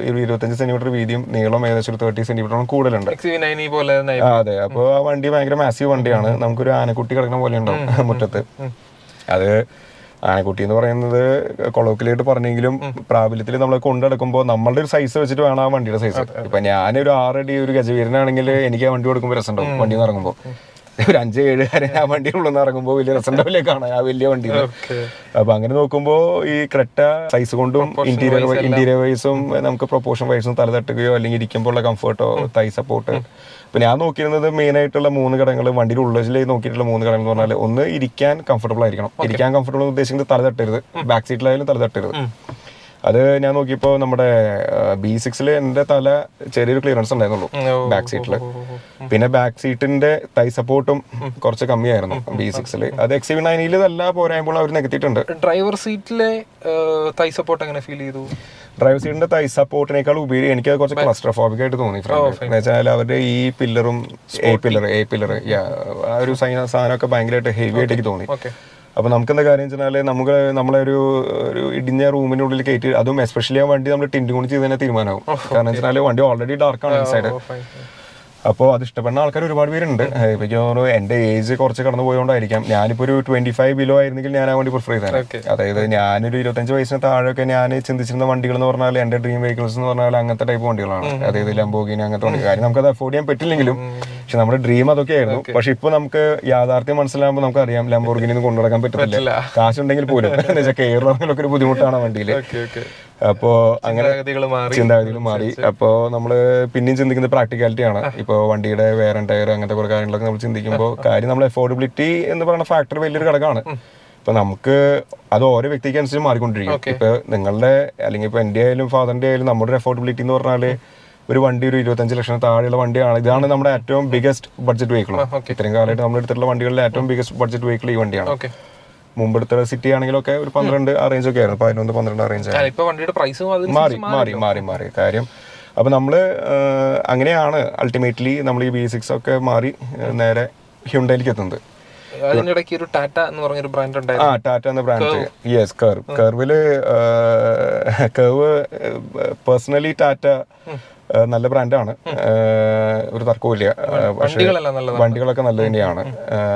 25 സെന്റിമീറ്റർ വീതിയും നീളം ഏകദേശം 30 സെന്റിമീറ്റർ കൂടുതലുണ്ട്. അതെ, അപ്പോൾ ആ വണ്ടി ഭയങ്കര മാസീവ് വണ്ടിയാണ്. നമുക്കൊരു ആനക്കുട്ടി കിടക്കുന്ന പോലെ ഉണ്ടാവും മുറ്റത്ത്. അത് ആനക്കുട്ടി എന്ന് പറയുന്നത് കൊളോക്കിലായിട്ട് പറഞ്ഞെങ്കിലും പ്രാബല്യത്തിൽ നമ്മൾ കൊണ്ടുനടക്കുമ്പോൾ നമ്മളുടെ ഒരു സൈസ് വെച്ചിട്ട് വേണം ആ വണ്ടിയുടെ സൈസ്. ഇപ്പൊ ഞാനൊരു 6 അടി ഒരു ഗജവീരനാണെങ്കിൽ എനിക്ക് ആ വണ്ടി കൊടുക്കുമ്പോൾ രസമുണ്ടാവും. വണ്ടി ഇറങ്ങുമ്പോൾ ഒരു 5-7 വരെ ആ വണ്ടി ഉള്ളെന്ന് ഇറങ്ങുമ്പോൾ വലിയ രസമുണ്ടാവില്ലേ കാണാൻ ആ വലിയ വണ്ടി. അപ്പൊ അങ്ങനെ നോക്കുമ്പോൾ ഈ ക്രെറ്റ സൈസ് കൊണ്ടും ഇന്റീരിയർ വൈസും നമുക്ക് പ്രൊപ്പോർഷൻ വൈസും തല തട്ടുകയോ അല്ലെങ്കിൽ ഇരിക്കുമ്പോൾ ഉള്ള കംഫർട്ടോ തൈ സപ്പോർട്ട്. ഇപ്പൊ ഞാൻ നോക്കിയിരുന്നത് മെയിൻ ആയിട്ടുള്ള 3 ഘടകങ്ങൾ, വണ്ടിയുടെ ഉള്ളിൽ നോക്കിയിട്ടുള്ള 3 ഘടകങ്ങൾ എന്ന് പറഞ്ഞാൽ, ഒന്ന് ഇരിക്കാൻ കംഫർട്ടബിൾ ആയിരിക്കണം. ഇരിക്കാൻ കംഫർട്ടബിൾ ഉദ്ദേശിക്കുന്നത് തല തട്ടരുത്, ബാക്ക് സീറ്റിലായാലും തല തട്ടരുത്. അത് ഞാൻ നോക്കിയപ്പോൾ നമ്മുടെ B6 എൻ്റെ തല ചെറിയൊരു ക്ലിയറൻസ് ഉണ്ടായിരുന്നുള്ളൂ ബാക്ക് സീറ്റിൽ. പിന്നെ ബാക്ക് സീറ്റിന്റെ തൈ സപ്പോർട്ടും കുറച്ച് കമ്മിയായിരുന്നു B6. അത് XEV9 നല്ല പോരായ്മകൾ അവർ നികത്തിയിട്ടുണ്ട്. ഡ്രൈവർ സീറ്റിലെ തൈ സപ്പോർട്ട് എങ്ങനെ ഫീൽ ചെയ്തു? ഡ്രൈവർ സീറ്റിന്റെ തൈ സപ്പോർട്ടിനേക്കാൾ ഉപരി എനിക്ക് അത് കുറച്ച് ക്ലസ്ട്രോഫോബിക് ആയിട്ട് തോന്നി. എന്ന് വെച്ചാൽ അവരുടെ ഈ പില്ലറും എ പില്ലർ ആ ഒരു സാധനമൊക്കെ ഭയങ്കരമായിട്ട് ഹെവി ആയിട്ട് എനിക്ക് തോന്നി. അപ്പൊ നമുക്ക് എന്താ കാര്യം വെച്ചാൽ നമ്മളെ ഒരു ഇടിഞ്ഞ റൂമിനുള്ളിൽ കയറ്റി, അതും എസ്പെഷ്യലി ആ വണ്ടി നമ്മൾ ടിൻഡ് കൂടി ചെയ്ത് തന്നെ തീരുമാനമാവും. കാരണം വെച്ചാൽ വണ്ടി ഓൾറെഡി ഡാർക്കാണ് ഇൻസൈഡ്. അപ്പോൾ അത് ഇഷ്ടപ്പെടുന്ന ആൾക്കാർ ഒരുപാട് പേരുണ്ട്. ഇപ്പൊ തോന്നുന്നു എൻ്റെ ഏജ് കുറച്ച് കടന്നു പോയതുകൊണ്ടായിരിക്കാം. ഞാനിപ്പോൾ ഒരു 25 ബിലോ ആയിരുന്നെങ്കിൽ ഞാൻ ആ വണ്ടി പ്രിഫർ ചെയ്തേനെ. അതായത് ഞാനൊരു 25 വയസ്സിന് താഴെയൊക്കെ ഞാൻ ചിന്തിച്ചിരുന്ന വണ്ടികൾ എന്ന് പറഞ്ഞാൽ എൻ്റെ ഡ്രീം വെഹിക്കിൾസ് എന്ന് പറഞ്ഞാൽ അങ്ങനത്തെ ടൈപ്പ് വണ്ടികളാണ്. അതായത് ലംബോർഗിനി അങ്ങനത്തെ വണ്ടി. കാര്യം നമുക്കത് അഫോർഡ് ചെയ്യാൻ പറ്റില്ലെങ്കിലും പക്ഷെ നമ്മുടെ ഡ്രീം അതൊക്കെ ആയിരുന്നു. പക്ഷെ ഇപ്പൊ നമുക്ക് യാഥാർത്ഥ്യം മനസ്സിലാകുമ്പോൾ നമുക്കറിയാം ലംബോർഗിനി കൊണ്ടു നടക്കാൻ പറ്റത്തില്ല, കാശുണ്ടെങ്കിൽ പോലും. എന്ന് വെച്ചാൽ കെയറിലൊക്കെ ഒരു ബുദ്ധിമുട്ടാണ് വണ്ടിയിൽ. അപ്പോ അങ്ങനെ ചിന്താഗതികൾ മാറി. അപ്പോൾ നമ്മള് പിന്നെയും ചിന്തിക്കുന്നത് പ്രാക്ടിക്കാലിറ്റി ആണ്. ഇപ്പോൾ വണ്ടിയുടെ വെയർ ആൻഡ് ടയർ അങ്ങനത്തെ കുറെ കാര്യങ്ങളൊക്കെ നമ്മൾ ചിന്തിക്കുമ്പോൾ കാര്യം നമ്മൾ അഫോർഡബിലിറ്റി എന്ന് പറയുന്ന ഫാക്ടർ വലിയൊരു ഘടകമാണ്. ഇപ്പൊ നമുക്ക് അത് ഓരോ വ്യക്തിക്ക് അനുസരിച്ച് മാറിക്കൊണ്ടിരിക്കും. ഇപ്പൊ നിങ്ങളുടെ അല്ലെങ്കിൽ ഇപ്പൊ എൻ്റെ ആയാലും ഫാദറിന്റെ ആയാലും നമ്മുടെ അഫോർഡബിലിറ്റി എന്ന് പറഞ്ഞാല് ഒരു വണ്ടി ഒരു 25 ലക്ഷം താഴെയുള്ള വണ്ടിയാണ്. ഇതാണ് നമ്മുടെ ഏറ്റവും ബിഗസ്റ്റ് ബഡ്ജറ്റ് വെഹിക്കിൾ. ഇത്രയും കാലമായിട്ട് നമ്മൾ എടുത്തിട്ടുള്ള വണ്ടികളിലെ ഏറ്റവും ബിഗസ്റ്റ് ബഡ്ജറ്റ് വെഹിക്കിൾ ഈ വണ്ടിയാണ്. മുമ്പെടുത്ത സിറ്റി ആണെങ്കിലൊക്കെ ഒരു 12 ആ റേഞ്ച് ഒക്കെ ആയിരുന്നു. 11-12 ആ റേഞ്ച് മാറി കാര്യം. അപ്പൊ നമ്മള് അങ്ങനെയാണ് അൾട്ടിമേറ്റ്ലി നമ്മൾ ഈ B6 ഒക്കെ മാറി നേരെ ഹ്യുണ്ടയിലേക്ക് എത്തുന്നത്. അതിനിടയ്ക്ക് ഒരു ടാറ്റ എന്ന് പറഞ്ഞൊരു ബ്രാൻഡ് ഉണ്ടായിരുന്നു. ടാറ്റ എന്ന brand. Yes, curve personally Tata നല്ല ബ്രാൻഡാണ്, ഒരു തർക്കവുമില്ല. പക്ഷേ വണ്ടികളൊക്കെ നല്ല തന്നെയാണ്.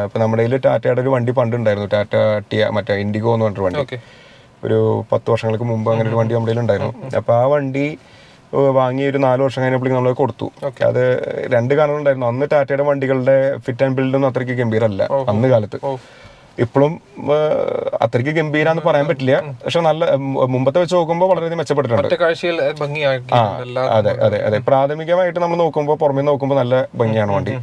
ഇപ്പൊ നമ്മുടെ കയ്യിൽ ടാറ്റയുടെ ഒരു വണ്ടി പണ്ടുണ്ടായിരുന്നു, ടാറ്റ മറ്റേ ഇൻഡിഗോ എന്ന് പറഞ്ഞൊരു വണ്ടി. ഒരു 10 വർഷങ്ങൾക്ക് മുമ്പ് അങ്ങനെ ഒരു വണ്ടി നമ്മുടെ ഉണ്ടായിരുന്നു. അപ്പൊ ആ വണ്ടി വാങ്ങി ഒരു 4 വർഷം കഴിഞ്ഞപ്പോഴേക്കും നമ്മൾ കൊടുത്തു. അത് 2 കാരണങ്ങളുണ്ടായിരുന്നു. അന്ന് ടാറ്റയുടെ വണ്ടികളുടെ ഫിറ്റ് ആൻഡ് ബിൽഡ് ഒന്നും അത്രയ്ക്ക് ഗംഭീരമല്ല അന്ന് കാലത്ത്. ഇപ്പോഴും അത്രയ്ക്ക് ഗംഭീരാന്ന് പറയാൻ പറ്റില്ല, പക്ഷെ നല്ല മുമ്പത്തെ വെച്ച് നോക്കുമ്പോൾ വളരെയധികം മെച്ചപ്പെട്ടിട്ടുണ്ട്. അതെ. പ്രാഥമികമായിട്ട് നമ്മൾ നോക്കുമ്പോൾ പുറമേ നോക്കുമ്പോൾ നല്ല ഭംഗിയാണ് വണ്ടി.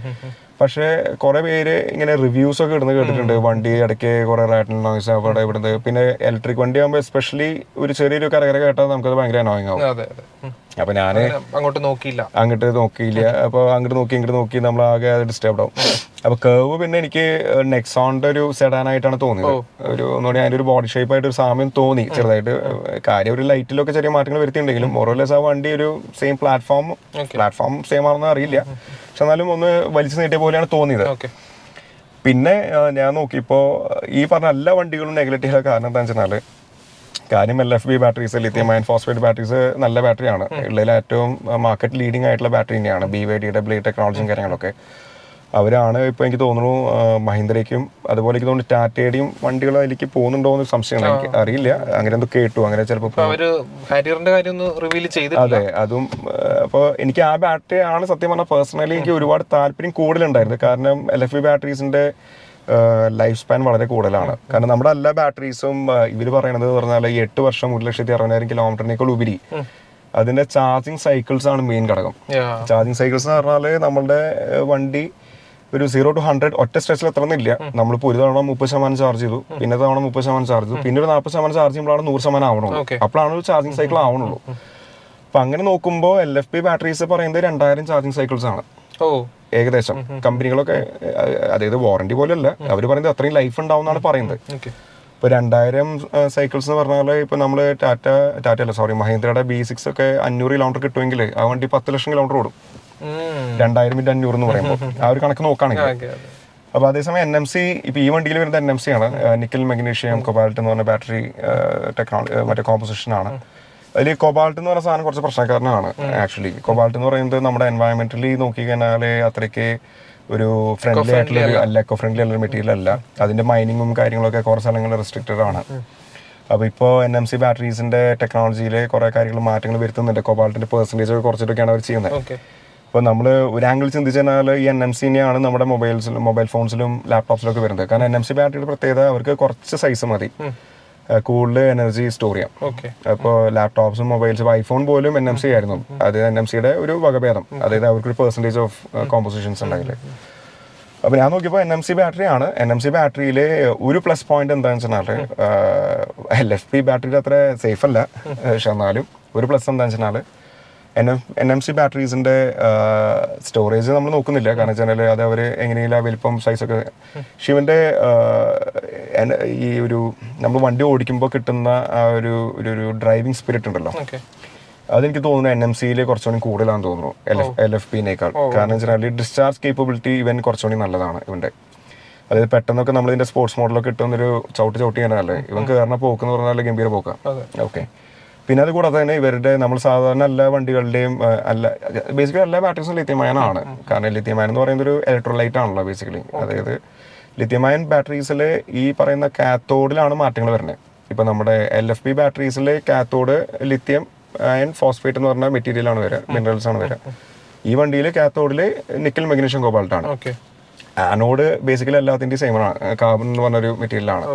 പക്ഷേ കുറെ പേര് ഇങ്ങനെ റിവ്യൂസ് ഒക്കെ ഇടുന്നത് കേട്ടിട്ടുണ്ട്. വണ്ടി ഇടയ്ക്ക് കുറെ റാറ്റിൽ നോയ്സ് അവിടെ ഇവിടുന്ന്. പിന്നെ ഇലക്ട്രിക് വണ്ടി ആകുമ്പോൾ എസ്പെഷ്യലി ഒരു ചെറിയൊരു കരകര കേട്ടാൽ നമുക്കത് ഭയങ്കര അനോയിങ് ആവും. അപ്പൊ ഞാന് അങ്ങോട്ട് നോക്കിയില്ല. അപ്പൊ അങ്ങോട്ട് നോക്കി ഇങ്ങോട്ട് നോക്കി നമ്മൾ ആകെ ഡിസ്റ്റർബ്ഡ് ആവും. അപ്പൊ കർവ് പിന്നെ എനിക്ക് നെക്സോണിന്റെ ഒരു സെഡാനായിട്ടാണ് തോന്നിയത്. ഒന്നുകൂടി അതിന്റെ ഒരു ബോഡി ഷേപ്പ് ആയിട്ട് ഒരു സാമ്യം തോന്നി ചെറുതായിട്ട്. കാര്യം ഒരു ലൈറ്റിലൊക്കെ ചെറിയ മാറ്റങ്ങൾ വരുത്തിയിട്ടുണ്ടെങ്കിലും മോറോലെസ് ആ വണ്ടി ഒരു സെയിം പ്ലാറ്റ്ഫോം സെയിം ആണെന്ന് അറിയില്ല, പക്ഷെ എന്നാലും ഒന്ന് വലിച്ചു നീട്ടിയ പോലെയാണ് തോന്നിയത്. പിന്നെ ഞാൻ നോക്കിയപ്പോൾ ഈ പറഞ്ഞ എല്ലാ വണ്ടികളും നെഗറ്റീവ് ആയ കാരണം എന്താണെന്ന് വെച്ചാൽ കാര്യം LFP batteries, lithium iron phosphate batteries നല്ല ബാറ്ററിയാണ്. ഉള്ളതിൽ ഏറ്റവും മാർക്കറ്റ് ലീഡിംഗ് ആയിട്ടുള്ള ബാറ്ററി തന്നെയാണ്. BYDയുടെ ബ്ലേഡ് ടെക്നോളജിയും കാര്യങ്ങളൊക്കെ അവരാണ്. ഇപ്പോൾ എനിക്ക് തോന്നുന്നു മഹീന്ദ്രയ്ക്കും അതുപോലെ എനിക്ക് തോന്നുന്നു ടാറ്റയുടെയും വണ്ടികൾ അതിലേക്ക് പോകുന്നുണ്ടോ എന്ന് സംശയമാണ്. എനിക്ക് അറിയില്ല, അങ്ങനെ എന്തോ കേട്ടു. അങ്ങനെ ചിലപ്പോൾ അതെ അതും. അപ്പോൾ എനിക്ക് ആ ബാറ്ററി ആണ് സത്യം പറഞ്ഞാൽ പേഴ്സണലി എനിക്ക് ഒരുപാട് താല്പര്യം കൂടുതലുണ്ടായിരുന്നു. കാരണം LFP ബാറ്ററീസിന്റെ ലൈഫ് സ്പാൻ വളരെ കൂടുതലാണ്. കാരണം നമ്മുടെ എല്ലാ ബാറ്ററീസും ഇവർ പറയണത് പറഞ്ഞാൽ 8 വർഷം 1,60,000 കിലോമീറ്ററിനേക്കാൾ ഉപരി അതിന്റെ ചാർജിങ് സൈക്കിൾസ് ആണ് മെയിൻ ഘടകം. ചാർജിങ് സൈക്കിൾസ് എന്ന് പറഞ്ഞാൽ നമ്മളുടെ വണ്ടി ഒരു 0 to 100 ഒറ്റ സ്ട്രെച്ചിൽ എത്തണമെന്നില്ല. നമ്മളിപ്പോൾ ഒരു തവണ 30% ചാർജ് ചെയ്തു, പിന്നെ തവണ 30% ചാർജ് ചെയ്തു, പിന്നെ ഒരു 40% ചാർജ് ചെയ്യുമ്പോഴാണ് 100% ആവണുള്ളൂ. അപ്പോഴാണ് ഒരു ചാർജിങ് സൈക്കിൾ ആവണുള്ളൂ. അപ്പൊ അങ്ങനെ നോക്കുമ്പോൾ LFP ബാറ്ററീസ് പറയുന്നത് 2000 ചാർജിങ് സൈക്കിൾസ് ആണ് ഏകദേശം. കമ്പനികളൊക്കെ അതായത് വാറന്റി പോലെയല്ല, അവർ പറയുന്നത് അത്രയും ലൈഫ് ഉണ്ടാവും എന്നാണ് പറയുന്നത്. ഇപ്പോൾ 2000 സൈക്കിൾസ് എന്ന് പറഞ്ഞാൽ ഇപ്പോൾ നമ്മൾ മഹീന്ദ്രയുടെ B6 ഒക്കെ 500 കിലോമീറ്റർ കിട്ടുമെങ്കിൽ ആ വണ്ടി 10 ലക്ഷം കിലോമീറ്റർ ഓടും. 2000 × 500 എന്ന് പറയുമ്പോൾ ആ ഒരു കണക്ക് നോക്കുകയാണെങ്കിൽ. അപ്പോൾ അതേസമയം NMC ഇപ്പോൾ ഈ വണ്ടിയിൽ വരുന്ന NMC ആണ്, നിക്കൽ മെഗ്നീഷ്യം കൊബാൾട്ട് എന്ന് പറഞ്ഞ ബാറ്ററി ടെക്നോളജി മറ്റേ കോമ്പോസിഷൻ ആണ്. അതിൽ കൊബാൾട്ട് എന്ന് പറഞ്ഞ സാധനം കുറച്ച് പ്രശ്നക്കാരനാണ് ആക്ച്വലി. കൊബാൾട്ട് എന്ന് പറയുന്നത് നമ്മുടെ എൻവയറമെന്റലി നോക്കി കഴിഞ്ഞാൽ അത്രയ്ക്ക് ഒരു ഫ്രണ്ട്ലി ആയിട്ടുള്ള എക്കോ ഫ്രണ്ട്ലി ആയിട്ടുള്ള മെറ്റീരിയൽ അല്ല. അതിന്റെ മൈനിങ്ങും കാര്യങ്ങളൊക്കെ കുറേ സ്ഥലങ്ങളിൽ റെസ്ട്രിക്റ്റഡ് ആണ്. അപ്പോൾ ഇപ്പോൾ NMC ബാറ്ററീസിന്റെ ടെക്നോളജിയിൽ കുറേ കാര്യങ്ങൾ മാറ്റങ്ങൾ വരുത്തുന്നുണ്ട്. കൊബാൾട്ടിന്റെ പെർസെൻറ്റേജ് ഒക്കെ കുറച്ചിട്ടൊക്കെയാണ് അവർ ചെയ്യുന്നത്. ഇപ്പോൾ നമ്മൾ ഒരു ആംഗിൾ ചിന്തിച്ചു കഴിഞ്ഞാൽ ഈ NMCനെയാണ് നമ്മുടെ മൊബൈൽ ഫോൺസിലും ലാപ്ടോപ്സിലൊക്കെ വരുന്നത്. കാരണം NMC ബാറ്ററിയുടെ പ്രത്യേകത അവർക്ക് കുറച്ച് സൈസ് മതി കൂടുതൽ എനർജി സ്റ്റോർ ചെയ്യാം. അപ്പോൾ ലാപ്ടോപ്സും മൊബൈൽസും ഐഫോൺ പോലും NMC ആയിരുന്നു. അത് NMCയുടെ ഒരു വകഭേദം, അതായത് അവർക്കൊരു പെർസെൻറ്റേജ് ഓഫ് കോമ്പോസിഷൻസ് ഉണ്ടെങ്കിൽ. അപ്പോൾ ഞാൻ നോക്കിയപ്പോൾ NMC ബാറ്ററിയാണ്. NMC ബാറ്ററിയിൽ ഒരു പ്ലസ് പോയിന്റ് എന്താണെന്ന് വെച്ചാൽ LFP ബാറ്ററിയുടെ അത്ര സേഫ് അല്ല, പക്ഷെ എന്നാലും ഒരു പ്ലസ് എന്താണെന്ന് വെച്ചാൽ NMC ബാറ്ററീസിന്റെ സ്റ്റോറേജ് നമ്മൾ നോക്കുന്നില്ല. കാരണം വെച്ചാൽ അത് അവർ എങ്ങനെയില്ല വലിപ്പം സൈസൊക്കെ. ശിവന്റെ ഈ ഒരു നമ്മൾ വണ്ടി ഓടിക്കുമ്പോൾ കിട്ടുന്ന ആ ഒരു ഡ്രൈവിംഗ് സ്പിരിറ്റ് ഉണ്ടല്ലോ, അതെനിക്ക് തോന്നുന്നു NMCയിൽ കുറച്ചുകൂടി കൂടുതലാണെന്ന് തോന്നുന്നു LFPനേക്കാൾ. കാരണം വെച്ചാൽ ഡിസ്ചാർജ് കേപ്പബിലിറ്റി ഇവൻ കുറച്ചുകൂടി നല്ലതാണ് ഇവന്റെ. അതായത് പെട്ടെന്നൊക്കെ നമ്മൾ ഇതിന്റെ സ്പോർട്സ് മോഡലൊക്കെ കിട്ടുന്നൊരു ചവിട്ടി ചെയ്യാനല്ലേ ഇവൻ കയറുന്ന പോക്കെന്ന് പറഞ്ഞാൽ ഗംഭീര പോക്കാം. ഓക്കെ, പിന്നെ അത് കൂടാതെ തന്നെ ഇവരുടെ നമ്മൾ സാധാരണ എല്ലാ വണ്ടികളുടെയും ബേസിക്കലി എല്ലാ ബാറ്ററീസും ലിഥിയം അയൺ ആണ്. കാരണം ലിഥിയം അയൺ എന്ന് പറയുന്നത് ഒരു ഇലക്ട്രോലൈറ്റ് ആണല്ലോ ബേസിക്കലി. അതായത് ലിഥിയം അയൺ ബാറ്ററീസിൽ ഈ പറയുന്ന കാത്തോഡിലാണ് മാറ്റങ്ങൾ വരുന്നത്. ഇപ്പം നമ്മുടെ LFP ബാറ്ററീസിൽ കാത്തോഡ് ലിഥിയം അയൺ ഫോസ്ഫേറ്റ് എന്ന് പറഞ്ഞ മെറ്റീരിയലാണ് വരിക, മിനറൽസ് ആണ് വരിക. ഈ വണ്ടിയിൽ കാത്തോഡിൽ നിക്കൽ മെഗ്നീഷ്യം കോബാൾട്ട് ആണ്. ആനോഡ് ബേസിക്കലി എല്ലാത്തിൻ്റെയും സെയിം ആണ്, കാർബൺ എന്ന് പറഞ്ഞൊരു മെറ്റീരിയലാണ്.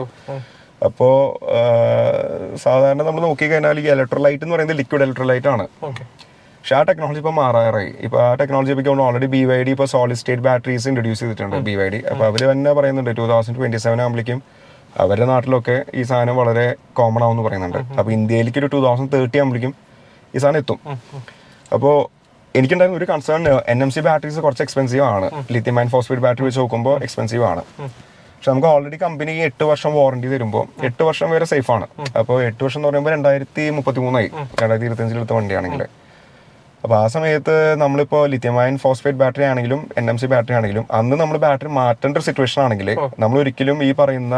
അപ്പോൾ സാധാരണ നമ്മൾ നോക്കിക്കഴിഞ്ഞാൽ ഈ ഇലക്ട്രോലൈറ്റ് എന്ന് പറയുന്നത് ലിക്വിഡ് ഇലക്ട്രോലൈറ്റ് ആണ്. പക്ഷെ ആ ടെക്നോളജി ഇപ്പോൾ മാറാറായി. ഇപ്പോൾ ആ ടെക്നോളജി ഇപ്പോൾ ഓൾറെഡി BYD ഇപ്പോൾ സോളിഡ് സ്റ്റേറ്റ് ബാറ്ററീസ് ഇൻട്രൊഡ്യൂസ് ചെയ്തിട്ടുണ്ട് BYD. അപ്പോൾ അവർ തന്നെ പറയുന്നുണ്ട് 2027 ആകുമ്പോഴേക്കും അവരുടെ നാട്ടിലൊക്കെ ഈ സാധനം വളരെ കോമൺ ആവുമെന്ന് പറയുന്നുണ്ട്. അപ്പോൾ ഇന്ത്യയിലേക്ക് ഒരു 2030 ആകുമ്പോഴേക്കും ഈ സാധനം എത്തും. അപ്പോൾ എനിക്കുണ്ടായിരുന്ന ഒരു കൺസേൺ NMC ബാറ്ററീസ് കുറച്ച് എക്സ്പെൻസീവ് ആണ്. ലിഥിയം അയൺ ഫോസ്ഫേറ്റ് ബാറ്ററി വെച്ച് നോക്കുമ്പോൾ എക്സ്പെൻസീവ് ആണ്. പക്ഷെ നമുക്ക് ഓൾറെഡി കമ്പനി 8 വർഷം വാറണ്ടി തരുമ്പോൾ 8 വർഷം വരെ സേഫ് ആണ്. അപ്പോൾ 8 വർഷം എന്ന് പറയുമ്പോൾ 2033 2025 എടുത്ത വണ്ടിയാണെങ്കിൽ. അപ്പോൾ ആ സമയത്ത് നമ്മളിപ്പോൾ ലിഥിയം അയൺ ഫോസ്ഫേറ്റ് ബാറ്ററി ആണെങ്കിലും NMC ബാറ്ററി ആണെങ്കിലും അന്ന് നമ്മൾ ബാറ്ററി മാറ്റേണ്ട ഒരു സിറ്റുവേഷൻ ആണെങ്കിൽ നമ്മൾ ഒരിക്കലും ഈ പറയുന്ന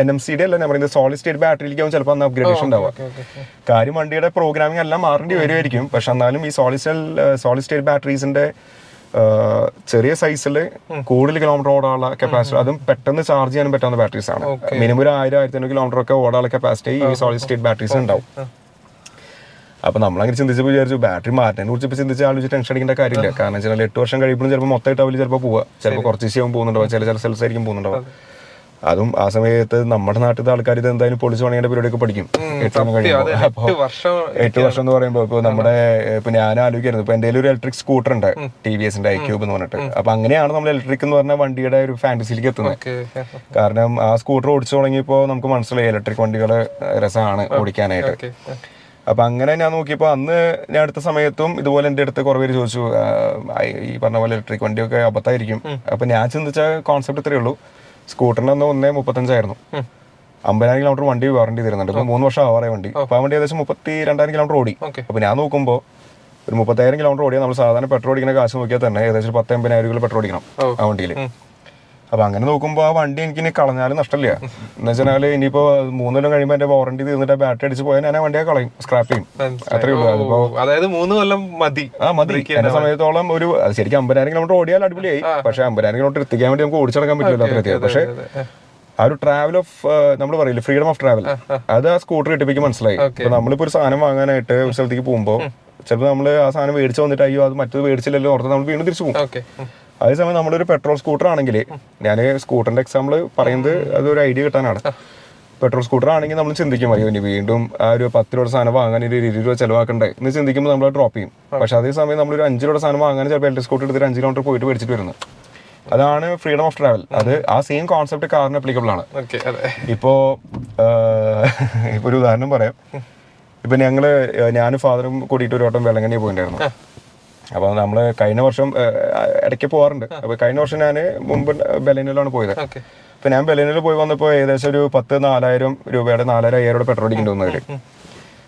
NMCയുടെ അല്ല ഞാൻ പറയുന്നത് സോളിഡ് സ്റ്റേറ്റ് ബാറ്ററിയിലേക്ക് ചിലപ്പോൾ അന്ന് അപ്ഗ്രേഡേഷൻ ഉണ്ടാവുക. കാര്യം വണ്ടിയുടെ പ്രോഗ്രാമിംഗ് എല്ലാം മാറേണ്ടി വരുമായിരിക്കും. പക്ഷെ എന്നാലും ഈ സോളിഡ് സ്റ്റേറ്റ് ബാറ്ററീസിന്റെ ചെറിയ സൈസിൽ കൂടുതൽ കിലോമീറ്റർ ഓടാനുള്ള കപ്പാസിറ്റി, അതും പെട്ടെന്ന് ചാർജ് ചെയ്യാനും പറ്റാവുന്ന ബാറ്ററീസ് ആണ്. മിനിമം ഒരു 1000-1500 കിലോമീറ്റർ ഒക്കെ ഓടാനുള്ള കപ്പാസിറ്റി ഈ സോളിഡ് സ്റ്റേറ്റ് ബാറ്ററീസ് ഉണ്ടാവും. അപ്പോൾ നമ്മളങ്ങനെ ചിന്തിച്ചപ്പോൾ വിചാരിച്ചു ബാറ്ററി മാറ്റാനെ കുറിച്ച് ഇപ്പോൾ ചിന്തിച്ച് ആലോചിച്ച് ടെൻഷൻ അടിക്കേണ്ട കാര്യമില്ല. കാരണം വെച്ചാൽ 8 വർഷം കഴിയുമ്പോഴും ചിലപ്പോൾ മൊത്തമായിട്ട് അവർ ചിലപ്പോൾ പോവുക, ചിലപ്പോൾ കുറച്ച് ദിവസം പോകുന്നുണ്ടാവും, ചില സെൽസ് ആയിരിക്കും പോകുന്നുണ്ടാവും. അതും ആ സമയത്ത് നമ്മുടെ നാട്ടിലത്തെ ആൾക്കാർ ഇത് എന്തായാലും പൊളിച്ചു പണിയേണ്ട പരിപാടിയൊക്കെ പഠിക്കും 8 വർഷം കഴിയുമ്പോൾ. അപ്പോൾ 8 വർഷം എന്ന് പറയുമ്പോൾ ഇപ്പോൾ നമ്മുടെ ഇപ്പോൾ ഞാൻ ആലോചിക്കായിരുന്നു, ഇപ്പോൾ എൻ്റെ ഒരു ഇലക്ട്രിക് സ്കൂട്ടർ ഉണ്ട്, TVSന്റെ iQube എന്ന് പറഞ്ഞിട്ട്. അപ്പോൾ അങ്ങനെയാണ് നമ്മൾ ഇലക്ട്രിക് എന്ന് പറഞ്ഞ വണ്ടിയുടെ ഒരു ഫാന്റസിയിലേക്ക് എത്തുന്നത്. കാരണം ആ സ്കൂട്ടർ ഓടിച്ചു തുടങ്ങിയപ്പോൾ നമുക്ക് മനസ്സിലായി ഇലക്ട്രിക് വണ്ടികൾ രസമാണ് ഓടിക്കാനായിട്ട്. അപ്പം അങ്ങനെ ഞാൻ നോക്കിയപ്പോൾ അന്ന് ഞാൻ അടുത്ത സമയത്തും ഇതുപോലെ എൻ്റെ അടുത്ത് കുറേ പേര് ചോദിച്ചു ഈ പറഞ്ഞ പോലെ ഇലക്ട്രിക് വണ്ടിയൊക്കെ അബദ്ധമായിരിക്കും. അപ്പം ഞാൻ ചിന്തിച്ച കോൺസെപ്റ്റ് ഇത്രയേ ഉള്ളൂ. സ്കൂട്ടറിന് അന്ന് 1.35 50,000 കിലോമീറ്റർ വണ്ടി വാറണ്ടി തരുന്നുണ്ട്. ഇപ്പോൾ 3 വർഷം ആവാറേ വണ്ടി. അപ്പോൾ ആ വണ്ടി ഏകദേശം 32,000 കിലോമീറ്റർ ഓടി. അപ്പോൾ ഞാൻ നോക്കുമ്പോൾ ഒരു 30,000 കിലോമീറ്റർ ഓടിയാൽ നമ്മൾ സാധാരണ പെട്രോൾ ഓടിക്കുന്ന കാശ് നോക്കിയാൽ തന്നെ ഏകദേശം 10,000-50,000 രൂപ പെട്രോൾ ഓടിക്കണം ആ വണ്ടിയിൽ. അപ്പോൾ അങ്ങനെ നോക്കുമ്പോൾ ആ വണ്ടി എനിക്ക് ഇനി കളഞ്ഞാലും നഷ്ടമില്ല. എന്ന് വെച്ചാൽ ഇനിയിപ്പോൾ 3 കൊല്ലം കഴിയുമ്പോൾ എൻ്റെ വാറണ്ടി തീർന്നിട്ട് ബാറ്ററി അടിച്ച് പോയാൽ ഞാൻ ആ വണ്ടിയെ കളയും, സ്ക്രാപ്പ് ചെയ്യും, അത്രയേ ഉള്ളൂ. അതിപ്പോൾ അതായത് 3 കൊല്ലം മതി. എന്നെ സമയത്തോളം ഒരു ശരിക്കും 50,000 കിലോമീറ്റർ ഓടിയാൽ അടിപൊളിയായി. പക്ഷേ 50,000 കിലോമീറ്റർ എത്തിക്കാൻ വേണ്ടി നമുക്ക് ഓടിച്ചടക്കാൻ പറ്റില്ല അത്രയധികം. പക്ഷേ ആ ഒരു ട്രാവൽ ഓഫ് നമ്മൾ പറയില്ല ഫ്രീഡം ഓഫ് ട്രാവൽ, അത് ആ സ്കൂട്ടർ കിട്ടിയപ്പോൾ മനസ്സിലായി. ഇപ്പൊ നമ്മളിപ്പോൾ ഒരു സാധനം വാങ്ങാനായിട്ട് ഒരു സ്ഥലത്തേക്ക് പോകുമ്പോൾ ചിലപ്പോൾ നമ്മൾ ആ സാധനം മേടിച്ച് വന്നിട്ട് അയ്യോ അത് മറ്റത് മേടിച്ചില്ലല്ലോ ഓർത്ത് നമ്മൾ വീണ്ടും തിരിച്ചു പോകും. അതേസമയം നമ്മളൊരു പെട്രോൾ സ്കൂട്ടർ ആണെങ്കിൽ, ഞാൻ സ്കൂട്ടറിന്റെ എക്സാമ്പിൾ പറയുന്നത് അതൊരു ഐഡിയ കിട്ടാനാണ്. പെട്രോൾ സ്കൂട്ടർ ആണെങ്കിൽ നമ്മൾ ചിന്തിക്കും അയ്യോ ഇനി വീണ്ടും ആ ഒരു 10 രൂപ സാധനം വാങ്ങാൻ ഒരു 20 രൂപ ചിലവാക്കണ്ടേ എന്ന് ചിന്തിക്കുമ്പോൾ നമ്മൾ ഡ്രോപ്പ് ചെയ്യും. പക്ഷെ അതേസമയം നമ്മളൊരു 5 രൂപ സാധനം വാങ്ങാൻ ചിലപ്പോൾ ഇലക്ട്രിക് സ്കൂട്ടർ എടുത്തിട്ട് 5 കിലോമീറ്റർ പോയിട്ട് മേടിച്ചിട്ട് വരുന്നത്. അതാണ് ഫ്രീഡം ഓഫ് ട്രാവൽ. അത് ആ സെയിം കോൺസെപ്റ്റ് കാറിന് അപ്ലിക്കബിൾ ആണ്. ഇപ്പോ ഒരു ഉദാഹരണം പറയാം. ഇപ്പൊ ഞാനും ഫാദറും കൂടിയിട്ട് ഒരു വട്ടം വെള്ളങ്കണ്ണി പോയിട്ടുണ്ടായിരുന്നു. അപ്പോൾ നമ്മൾ കഴിഞ്ഞ വർഷം ഇടയ്ക്ക് പോകാറുണ്ട്. അപ്പോൾ കഴിഞ്ഞ വർഷം ഞാൻ മുമ്പ് ബെലനിലാണ് പോയത്. അപ്പോൾ ഞാൻ ബെലനിൽ പോയി വന്നപ്പോൾ ഏകദേശം ഒരു 10,000-4,000 രൂപയുടെ 4,000-5,000 പെട്രോൾ അടിക്കേണ്ടി വന്നവര്.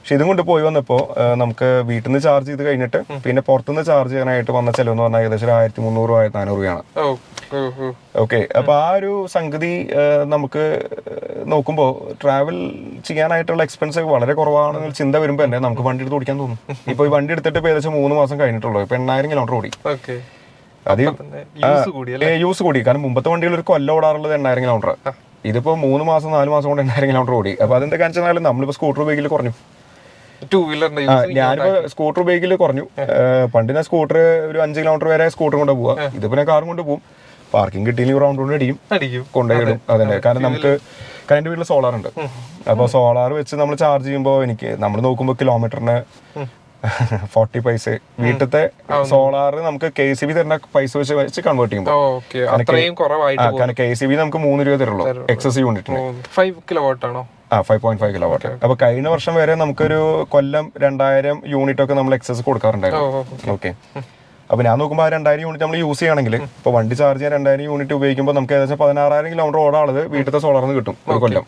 പക്ഷെ ഇതും കൊണ്ട് പോയി വന്നപ്പോൾ നമുക്ക് വീട്ടിൽ നിന്ന് ചാർജ് ചെയ്ത് കഴിഞ്ഞിട്ട് പിന്നെ പുറത്തുനിന്ന് ചാർജ് ചെയ്യാനായിട്ട് വന്ന ചിലവെന്ന് പറഞ്ഞാൽ ഏകദേശം 1,300-1,400 രൂപയാണ്. ഓക്കെ, അപ്പൊ ആ ഒരു സംഗതി നമുക്ക് നോക്കുമ്പോൾ ട്രാവൽ ചെയ്യാനായിട്ടുള്ള എക്സ്പെൻസ് വളരെ കുറവാണെന്ന് ചിന്ത വരുമ്പോൾ തന്നെ നമുക്ക് വണ്ടി എടുത്ത് ഓടിക്കാൻ തോന്നും. ഇപ്പൊ ഈ വണ്ടി എടുത്തിട്ട് ഏകദേശം 3 മാസം കഴിഞ്ഞിട്ടുള്ളൂ. ഇപ്പൊ 8,000 കിലോമീറ്റർ ഓടി. അത് യൂസ് കൂടി. കാരണം മുമ്പത്തെ വണ്ടികൾ ഒരു കൊല്ലം ഓടാറുള്ളത് 8,000 കിലോമീറ്റർ. ഇതിപ്പോ 3 മാസം 4 മാസം കൊണ്ട് 8,000 കിലോമീറ്റർ ഓടി. അപ്പൊ അതെന്താ കാണിച്ചാലും നമ്മളിപ്പോ സ്കൂട്ടർ ഉപയോഗിക്കൽ കുറഞ്ഞു. ഞാനിപ്പോ സ്കൂട്ടർ ഉപയോഗിക്കൽ കുറഞ്ഞു. പണ്ട് ഞാൻ സ്കൂട്ടർ ഒരു 5 കിലോമീറ്റർ വരെ സ്കൂട്ടർ കൊണ്ട് പോവാ. ഇതിപ്പോ ഞാൻ കാറും കൊണ്ട് പോകും. പാർക്കിംഗ് കിട്ടിയില്ലെങ്കിൽ റൗണ്ട് കൊണ്ട് അടിക്കും, കൊണ്ടുപോയിടും. അതന്നെ, കാരണം നമുക്ക് എൻ്റെ വീട്ടിൽ സോളാർ ഉണ്ട്. അപ്പോൾ സോളാർ വെച്ച് നമ്മൾ ചാർജ് ചെയ്യുമ്പോൾ നമ്മൾ നോക്കുമ്പോൾ കിലോമീറ്ററിന് 40 പൈസ. വീട്ടിലത്തെ സോളാർ നമുക്ക് KCB തരുന്ന പൈസ വെച്ച് കൺവേർട്ട് ചെയ്യുമ്പോൾ, കാരണം KCB നമുക്ക് 3 രൂപ തരുള്ളൂ എക്സസ് യൂണിറ്റിന്. 5.5 കിലോവാട്ട്. അപ്പൊ കഴിഞ്ഞ വർഷം വരെ നമുക്കൊരു കൊല്ലം 2,000 യൂണിറ്റ് ഒക്കെ നമ്മൾ എക്സസ് കൊടുക്കാറുണ്ടായിരുന്നു. ഓക്കെ, അപ്പൊ ഞാൻ നോക്കുമ്പോൾ ആ 2,000 യൂണിറ്റ് നമ്മൾ യൂസ് ചെയ്യുകയാണെങ്കിൽ ഇപ്പൊ വണ്ടി ചാർജ് ചെയ്യാൻ 2,000 യൂണിറ്റ് ഉപയോഗിക്കുമ്പോൾ നമുക്ക് ഏകദേശം 16,000 കിലോമീറ്റർ ഓടാളത് വീട്ടിലത്തെ സോളാറിന് കിട്ടും ഒരു കൊല്ലം.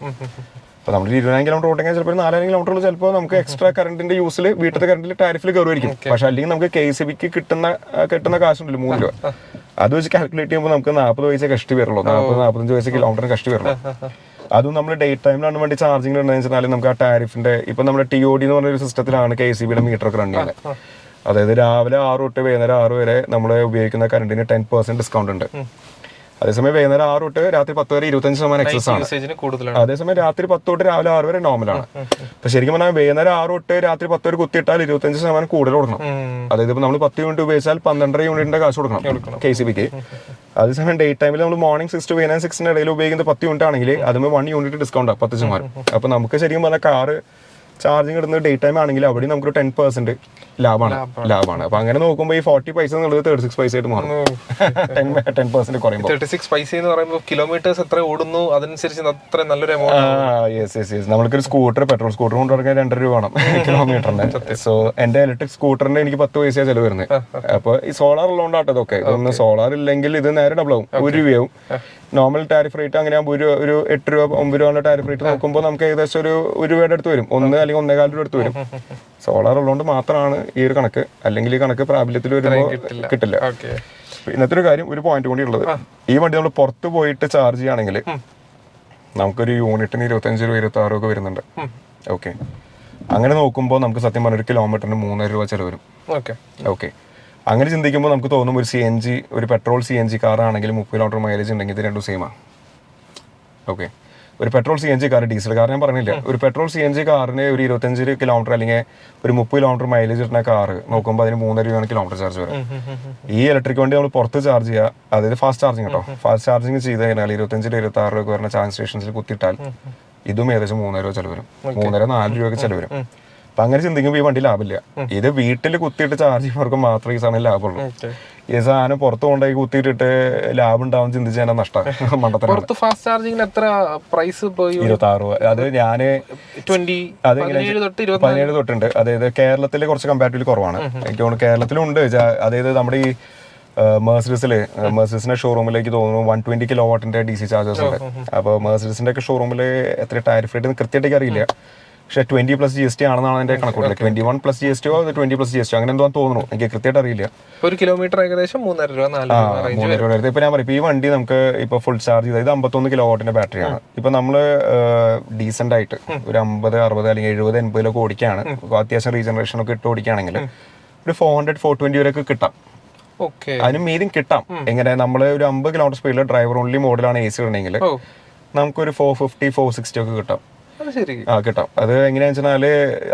അപ്പൊ നമ്മൾ 20,000 കിലോമീറ്റർ ഓട്ടെങ്കിൽ ചിലപ്പോൾ 4,000 കിലോമീറ്റർ ചിലപ്പോൾ നമുക്ക് എക്സ്ട്രാ കറണ്ടിന്റെ യൂസിൽ വീട്ടിലത്തെ കറണ്ടിൽ ടാരിഫിൽ കയറുമായിരിക്കും. പക്ഷെ അല്ലെങ്കിൽ നമുക്ക് KCBക്ക് കിട്ടുന്ന കാശുണ്ടല്ലോ 3 രൂപ, അത് വെച്ച് കാൽക്കുലേറ്റ് ചെയ്യുമ്പോൾ നമുക്ക് 40 പൈസ കഷ്ടി വരുള്ളൂ, 40-45 പൈസ കിലോമീറ്ററിന് കഷ്ടി വരുള്ളൂ. അതും നമ്മൾ ഡേ ടൈമിലാണ് വേണ്ടി ചാർജിങ് ഉണ്ടെന്ന് വെച്ചാൽ നമുക്ക് ആ ടാരിഫിന്റെ ഇപ്പൊ നമ്മുടെ TOD എന്ന് പറഞ്ഞൊരു സിസ്റ്റത്തിലാണ് KCBയുടെ മീറ്റർ ഒക്കെ റൺ ചെയ്യുന്നത്. അതായത് രാവിലെ 6 തൊട്ട് വൈകുന്നേരം 6 വരെ നമ്മൾ ഉപയോഗിക്കുന്ന കറണ്ടിന് 10% ഡിസ്കൗണ്ട് ഉണ്ട്. അതേസമയം വൈകുന്നേരം 6 തൊട്ട് രാത്രി 10 വരെ 25% എക്സസ് ആണ്. അതേസമയം രാത്രി 10 തൊട്ട് രാവിലെ 6 വരെ നോർമലാണ്. അപ്പൊ ശരിക്കും പറഞ്ഞാൽ വൈകുന്നേരം 6 തൊട്ട് രാത്രി 10 വരെ കുത്തിയിട്ടാൽ 25% കൂടുതൽ കൊടുക്കണം. അതായത് ഇപ്പൊ നമ്മൾ 10 യൂണിറ്റ് ഉപയോഗിച്ചാൽ 12.5 യൂണിറ്റിന്റെ കാശ് കൊടുക്കണം KCBക്ക്. അതേസമയം ഡേ ടൈമിൽ നമ്മൾ മോർണിംഗ് 6 to വൈകുന്നേരം 6 ഇടയിൽ ഉപയോഗിക്കുന്ന 10 യൂണിറ്റ് ആണെങ്കിൽ അതുമ്പോൾ 1 യൂണിറ്റ് ഡിസ്കൗണ്ട് 10%. അപ്പൊ നമുക്ക് ശരിക്കും പറഞ്ഞാൽ കാറ് ചാർജിങ് ഇടുന്നത് ഡേ ടൈം ആണെങ്കിൽ അവിടെ നമുക്കൊരു 10% ലാഭമാണ്. അപ്പൊ അങ്ങനെ നോക്കുമ്പോൾ ഈ 40 പൈസ എന്നുള്ളത് 36 പൈസ ആയിട്ട് മാറും. 10% കുറയുമ്പോൾ 36 പൈസ എന്ന് പറയുമ്പോൾ കിലോമീറ്റേഴ്സ് എത്ര ഓടുന്നു അതനുസരിച്ച് അത്ര നല്ലൊരു എമൗണ്ട്. നമ്മൾക്കൊരു സ്കൂട്ടർ പെട്രോൾ സ്കൂട്ടർ കൊണ്ട് നടക്കാൻ 2 രൂപ വേണം കിലോമീറ്ററിന്. സോ എന്റെ ഇലക്ട്രിക് സ്കൂട്ടറിന് എനിക്ക് 10 പൈസ ചെലവ് വരുന്നത്. അപ്പൊ ഈ സോളാർ ഉള്ളതുകൊണ്ടാട്ടോ ഇതൊക്കെ. ഇതൊന്ന് സോളാർ ഇല്ലെങ്കിൽ ഇത് നേരെ ഡബിൾ ആവും, 1 രൂപയാവും. നോർമൽ ടാരിഫ് റേറ്റ് അങ്ങനെ ഒരു 8 രൂപ 9 രൂപ ടാരിഫ് റേറ്റ് നോക്കുമ്പോൾ നമുക്ക് ഏകദേശം ഒരു രൂപയുടെ അടുത്ത് വരും, 1 അല്ലെങ്കിൽ 1.25 രൂപ അടുത്ത് വരും. സോളാർ ഉള്ളതുകൊണ്ട് മാത്രമാണ് ഈ ഒരു കണക്ക്, അല്ലെങ്കിൽ ഈ കണക്ക് പ്രാബല്യത്തിൽ വരുമ്പോൾ കിട്ടില്ല. ഇന്നത്തെ ഒരു കാര്യം, ഒരു പോയിന്റ് കൂടി ഉള്ളത്, ഈ വണ്ടി നമ്മൾ പുറത്ത് പോയിട്ട് ചാർജ് ചെയ്യുകയാണെങ്കിൽ നമുക്കൊരു യൂണിറ്റിന് 25 രൂപ 26 ഒക്കെ വരുന്നുണ്ട്. ഓക്കെ, അങ്ങനെ നോക്കുമ്പോൾ നമുക്ക് സത്യം പറഞ്ഞ ഒരു കിലോമീറ്ററിന് 3.5 രൂപ ചെലവ് വരും. ഓക്കെ, അങ്ങനെ ചിന്തിക്കുമ്പോൾ നമുക്ക് തോന്നും ഒരു CNG, ഒരു പെട്രോൾ CNG കാർ ആണെങ്കിൽ 30 കിലോമീറ്റർ മൈലേജ് ഉണ്ടെങ്കിൽ ഇത് രണ്ടും സെയിമാണ്. ഓക്കെ, ഒരു petrol CNG car, diesel car ഞാൻ പറഞ്ഞില്ല, ഒരു പെട്രോൾ CNG കാറിന് ഒരു 25 കിലോമീറ്റർ അല്ലെങ്കിൽ ഒരു 30 കിലോമീറ്റർ മൈലേജ് കിട്ടുന്ന കാർ നോക്കുമ്പോൾ അതിന് 3.5 രൂപയാണ് കിലോമീറ്റർ ചാർജ് വരും. ഈ ഇലക്ട്രിക് വണ്ടി നമ്മൾ പുറത്ത് ചാർജ് ചെയ്യുക, അതായത് ഫാസ്റ്റ് ചാർജിങ് കേട്ടോ, ഫാസ്റ്റ് ചാർജിങ് ചെയ്ത് കഴിഞ്ഞാൽ 25-26 രൂപ വരുന്ന ചാർജിങ് സ്റ്റേഷൻസിൽ കുത്തിയിട്ടാൽ ഇതും ഏകദേശം 3.5 രൂപ ചെലവ് വരും, 3.5-4 രൂപയ്ക്ക് ചെലവ് വരും. അപ്പൊ അങ്ങനെ ചിന്തിക്കുമ്പോൾ ഈ വണ്ടി ലാഭമില്ല. ഇത് വീട്ടിൽ കുത്തിയിട്ട് ചാർജ് ചെയ്യുന്നവർക്ക് മാത്രമേ ഈ സാധനം ലാഭമുള്ളൂ. ഈ സാധനം പുറത്ത് കൊണ്ടുപോയി കുത്തിയിട്ടിട്ട് ലാഭം ഉണ്ടാവും ചിന്തിച്ച് തന്നെ നഷ്ടമാണ്. മണ്ടത്തരം. ഫാസ്റ്റ് ചാർജിങ്ങിന് എത്ര പ്രൈസ്? 26 രൂപ. അത് ഞാന് 17 തൊട്ടുണ്ട്. അതായത് കേരളത്തിൽ കുറച്ച് കമ്പാരിറ്റീവ്ലി കുറവാണ്. എനിക്ക് തോന്നുന്നു കേരളത്തിലുണ്ട്. അതായത് നമ്മുടെ ഈ മെഴ്സിഡസിന്റെ ഷോറൂമിലേക്ക് തോന്നുന്നു 120 കിലോവാട്ടിന്റെ DC ചാർജേഴ്സ് ഉണ്ട്. അപ്പോൾ മെഴ്സിഡസിന്റെ ഒക്കെ ഷോറൂമിൽ എത്ര ടാരിഫ് റേറ്റ് കൃത്യമായിട്ട് അറിയില്ല, പക്ഷേ 20+ GST ആണെന്നാണ് എന്റെ കണക്കൂട്ടൽ. 21+ GST 20+ GST അങ്ങനെ എന്തോ തോന്നുന്നു, എനിക്ക് കൃത്യമായിട്ട് അറിയില്ല. ഒരു കിലോമീറ്റർ ഏകദേശം 3.5 രൂപ 4 രൂപ. ഇപ്പൊ ഞാൻ പറയും, ഈ വണ്ടി നമുക്ക് ഇപ്പൊ ഫുൾ ചാർജ് ചെയ്ത് 51 കിലോവാട്ടിന്റെ ബാറ്ററിയാണ്. ഇപ്പൊ നമ്മള് ഡീസെന്റ് ആയിട്ട് ഒരു 50, 60 അല്ലെങ്കിൽ 70, 80 ഓടിക്കുകയാണ്, അത്യാവശ്യം റീജനറേഷൻ ഒക്കെ ഇട്ട് ഓടിക്കുകയാണെങ്കിൽ ഒരു 400, 420 വരെയൊക്കെ കിട്ടാം. അതിന് മീതിയും കിട്ടാം. എങ്ങനെ നമ്മള് ഒരു 50 കിലോമീറ്റർ സ്പീഡിൽ ഡ്രൈവർ ഓൺലി മോഡലാണ് AC ഇടണമെങ്കിൽ നമുക്കൊരു 450, 460 ഒക്കെ കിട്ടാം. കിട്ടാം. അത് എങ്ങനെയാണെന്ന് വെച്ചാൽ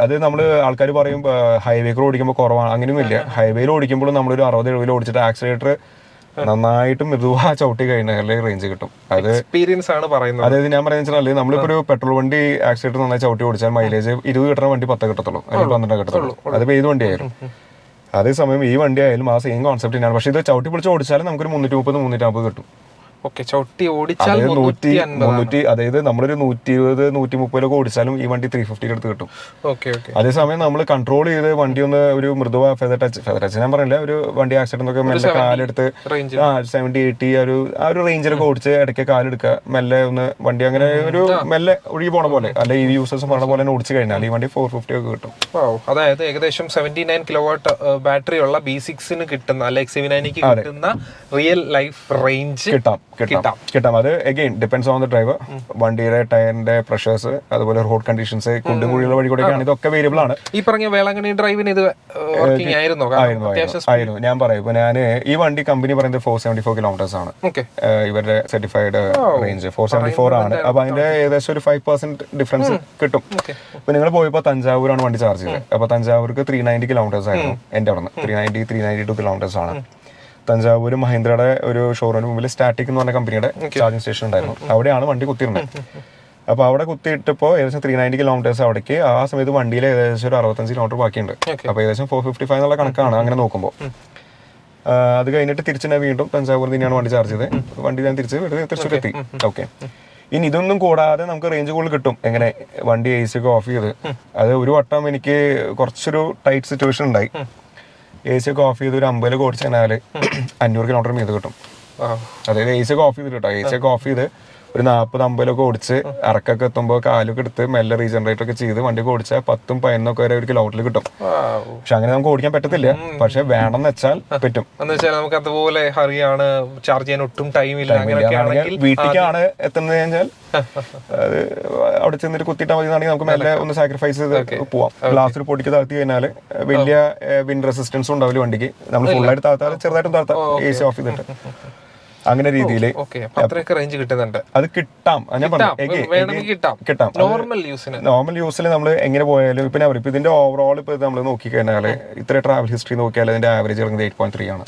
അത് നമ്മൾ ആൾക്കാർ പറയും ഹൈവേക്ക് ഓടിക്കുമ്പോൾ കുറവാണ്, അങ്ങനെയൊന്നുമില്ല. ഹൈവേയിൽ ഓടിക്കുമ്പോഴും നമ്മളൊരു 60-70 ഓടിച്ചിട്ട് ആക്സിലേറ്റർ നന്നായിട്ട് മൃദുവാ ചവിട്ടി കഴിഞ്ഞാൽ റേഞ്ച് കിട്ടും. അത് എക്സ്പീരിയൻസ് ആണ് പറയുന്നത്. അതായത് ഞാൻ പറയുന്നത് നമ്മളിപ്പോ ഒരു പെട്രോൾ വണ്ടി ആക്സിലേറ്റർ നന്നായി ചവിട്ടി ഓടിച്ചാൽ മൈലേജ് 20 കിട്ടുന്ന വണ്ടി 10 കിട്ടത്തുള്ളൂ, അല്ലെങ്കിൽ 12 കിട്ടത്തുള്ളൂ. അതിപ്പോ ഏത് വണ്ടി ആയാലും. അതേസമയം ഈ വണ്ടി ആയാലും ആ സെയിം കോൺസെപ്റ്റ് തന്നെയാണ്. പക്ഷേ ഇത് ചവിട്ടി പിടിച്ച് ഓടിച്ചാലും നമുക്കൊരു 330, 350 കിട്ടും. അതായത് നമ്മളൊരു 120, 130 ഓടിച്ചാലും ഈ വണ്ടി 350 അടുത്ത് കിട്ടും. അതേസമയം നമ്മൾ കൺട്രോൾ ചെയ്ത് വണ്ടി ഒന്ന് ഒരു മൃദുവ ഫെദർ ടച്ച് ഞാൻ പറഞ്ഞില്ല, ഒരു വണ്ടി ആക്സിഡന്റ് ഒക്കെ മെല്ലെ കാലെടുത്ത് 70-80 ആ ഒരു റേഞ്ചിലൊക്കെ ഓടിച്ച് ഇടയ്ക്ക് കാലെടുക്കുക, മെല്ലെ ഒന്ന് വണ്ടി അങ്ങനെ ഒരു മെല്ലെ ഒഴുകി പോണ പോലെ, അല്ലെ ഈ യൂസേഴ്സ് പറഞ്ഞ പോലെ തന്നെ ഓടിച്ചു കഴിഞ്ഞാൽ ഈ വണ്ടി 450 ഒക്കെ കിട്ടും. അതായത് ഏകദേശം 79 കിലോവാട്ട് ബാറ്ററി ഉള്ള B6 കിട്ടുന്ന അല്ലെ XC90 കിട്ടുന്ന റിയൽ ലൈഫ് റേഞ്ച് കിട്ടാം. അത് again depends on the driver, വണ്ടിയുടെ ടയറിന്റെ പ്രഷേഴ്സ്, അതുപോലെ റോഡ് കണ്ടീഷൻസ്, കുണ്ടും കുഴിയുള്ള വഴി കൂടെയൊക്കെയാണ്, ഇതൊക്കെ വേരിയബിൾ ആണ്. ഈ പറഞ്ഞ വേളാങ്കണ്ണി ഡ്രൈവിന് ഇത് ആയിരുന്നു. ഞാൻ പറയും, ഇപ്പൊ ഞാൻ ഈ വണ്ടി കമ്പനി പറയുന്നത് 474 കിലോമീറ്റേഴ്സ് ആണ് ഇവരുടെ സർട്ടിഫൈഡ് റേഞ്ച്. 474 ആണ്. അപ്പൊ അതിന്റെ ഏകദേശം ഒരു 5% ഡിഫറൻസ് കിട്ടും. ഇപ്പൊ നിങ്ങൾ പോയപ്പോ തഞ്ചാവൂരാണ് വണ്ടി ചാർജ് ചെയ്തത്. അപ്പൊ തഞ്ചാവൂർക്ക് 390 കിലോമീറ്റേഴ്സ് ആയിരുന്നു എന്റെ അവിടെ നിന്ന്. 392 കിലോമീറ്റേഴ്സ് ആണ്. തഞ്ചാവൂർ മഹീന്ദ്രയുടെ ഒരു ഷോറൂമിന് മുമ്പിൽ സ്റ്റാറ്റിക് എന്ന് പറഞ്ഞ കമ്പനിയുടെ ചാർജിങ് സ്റ്റേഷൻ ഉണ്ടായിരുന്നു. അവിടെയാണ് വണ്ടി കുത്തിയിരുന്നത്. അപ്പോൾ അവിടെ കുത്തിയിട്ടപ്പോൾ ഏകദേശം 390 കിലോമീറ്റേഴ്സ് അവിടേക്ക്. ആ സമയത്ത് വണ്ടിയിൽ ഏകദേശം ഒരു 65 കിലോമീറ്റർ ബാക്കിയുണ്ട്. അപ്പോൾ ഏകദേശം 455 എന്നുള്ള കണക്കാണ് അങ്ങനെ നോക്കുമ്പോൾ. അത് കഴിഞ്ഞിട്ട് തിരിച്ച് ഞാൻ വീണ്ടും തഞ്ചാവൂർ തന്നെയാണ് വണ്ടി ചാർജ് ചെയ്തത്. വണ്ടി ഞാൻ തിരിച്ചെത്തി. ഓക്കെ, ഇനി ഇതൊന്നും കൂടാതെ നമുക്ക് റേഞ്ച് കൂടുതൽ കിട്ടും. എങ്ങനെ വണ്ടി AC ഒക്കെ ഓഫ് ചെയ്ത്, അത് ഒരു വട്ടം എനിക്ക് കുറച്ചൊരു ടൈറ്റ് സിറ്റുവേഷൻ ഉണ്ടായി. AC ഒക്കെ ഓഫ് ചെയ്ത് ഒരു 50 ഓടിച്ചു കഴിഞ്ഞാൽ 500 കിലോമീറ്റർ മീത് കിട്ടും. അതായത് AC ഒക്കെ ഓഫ് ചെയ്ത് കിട്ടും. AC ഒക്കെ ഓഫ് ചെയ്ത് ഒരു 40-50 ഓടിച്ച് ഇറക്കൊക്കെ എത്തുമ്പോൾ കാലൊക്കെ എടുത്ത് മെല്ലെ റീജനറേറ്റ് ഒക്കെ ചെയ്ത് വണ്ടിയൊക്കെ ഓടിച്ചാൽ 10-11 വരെ ഒരു കിലോമീറ്ററിൽ കിട്ടും. പക്ഷെ അങ്ങനെ നമുക്ക് ഓടിക്കാൻ പറ്റത്തില്ല. പക്ഷെ വേണമെന്ന് വെച്ചാൽ പറ്റും. നമുക്ക് അതുപോലെ ഹറിയാണ്, ചാർജ് ചെയ്യാൻ ഒട്ടും ടൈമില്ല. വീട്ടിലേക്കാണ് എത്തുന്നത് കഴിഞ്ഞാൽ അത് അവിടെ ചെന്നിട്ട് കുത്തിയിട്ടാൽ മതി എന്നാണെങ്കിൽ നമുക്ക് മെല്ലെ ഒന്ന് സാക്രിഫൈസ് ചെയ്ത് പോവാം. ഗ്ലാസ്സിൽ പൊടിക്ക് താഴ്ത്തി കഴിഞ്ഞാൽ വലിയ വിൻഡ് റെസിസ്റ്റൻസും ഉണ്ടാവില്ല വണ്ടിക്ക്. നമ്മൾ ഫുള്ളായിട്ട് താഴ്ത്താതെ ചെറുതായിട്ടും താഴ്ത്താം, AC ഓഫ് ചെയ്തിട്ട്. അങ്ങനെ രീതിയിൽ റേഞ്ച് കിട്ടുന്നുണ്ട്. അത് കിട്ടാം. ഞാൻ കിട്ടാം. നോർമൽ യൂസിൽ നമ്മൾ എങ്ങനെ പോയാലും ഇപ്പൊ ഞാൻ പറയും, ഇതിന്റെ ഓവറോൾ ഇപ്പൊ നമ്മൾ നോക്കിക്കഴിഞ്ഞാൽ ഇത്ര ട്രാവൽ ഹിസ്റ്ററി നോക്കിയാൽ ഇതിന്റെ ആവറേജ് ഇറങ്ങുന്നത് 8.3 ആണ്.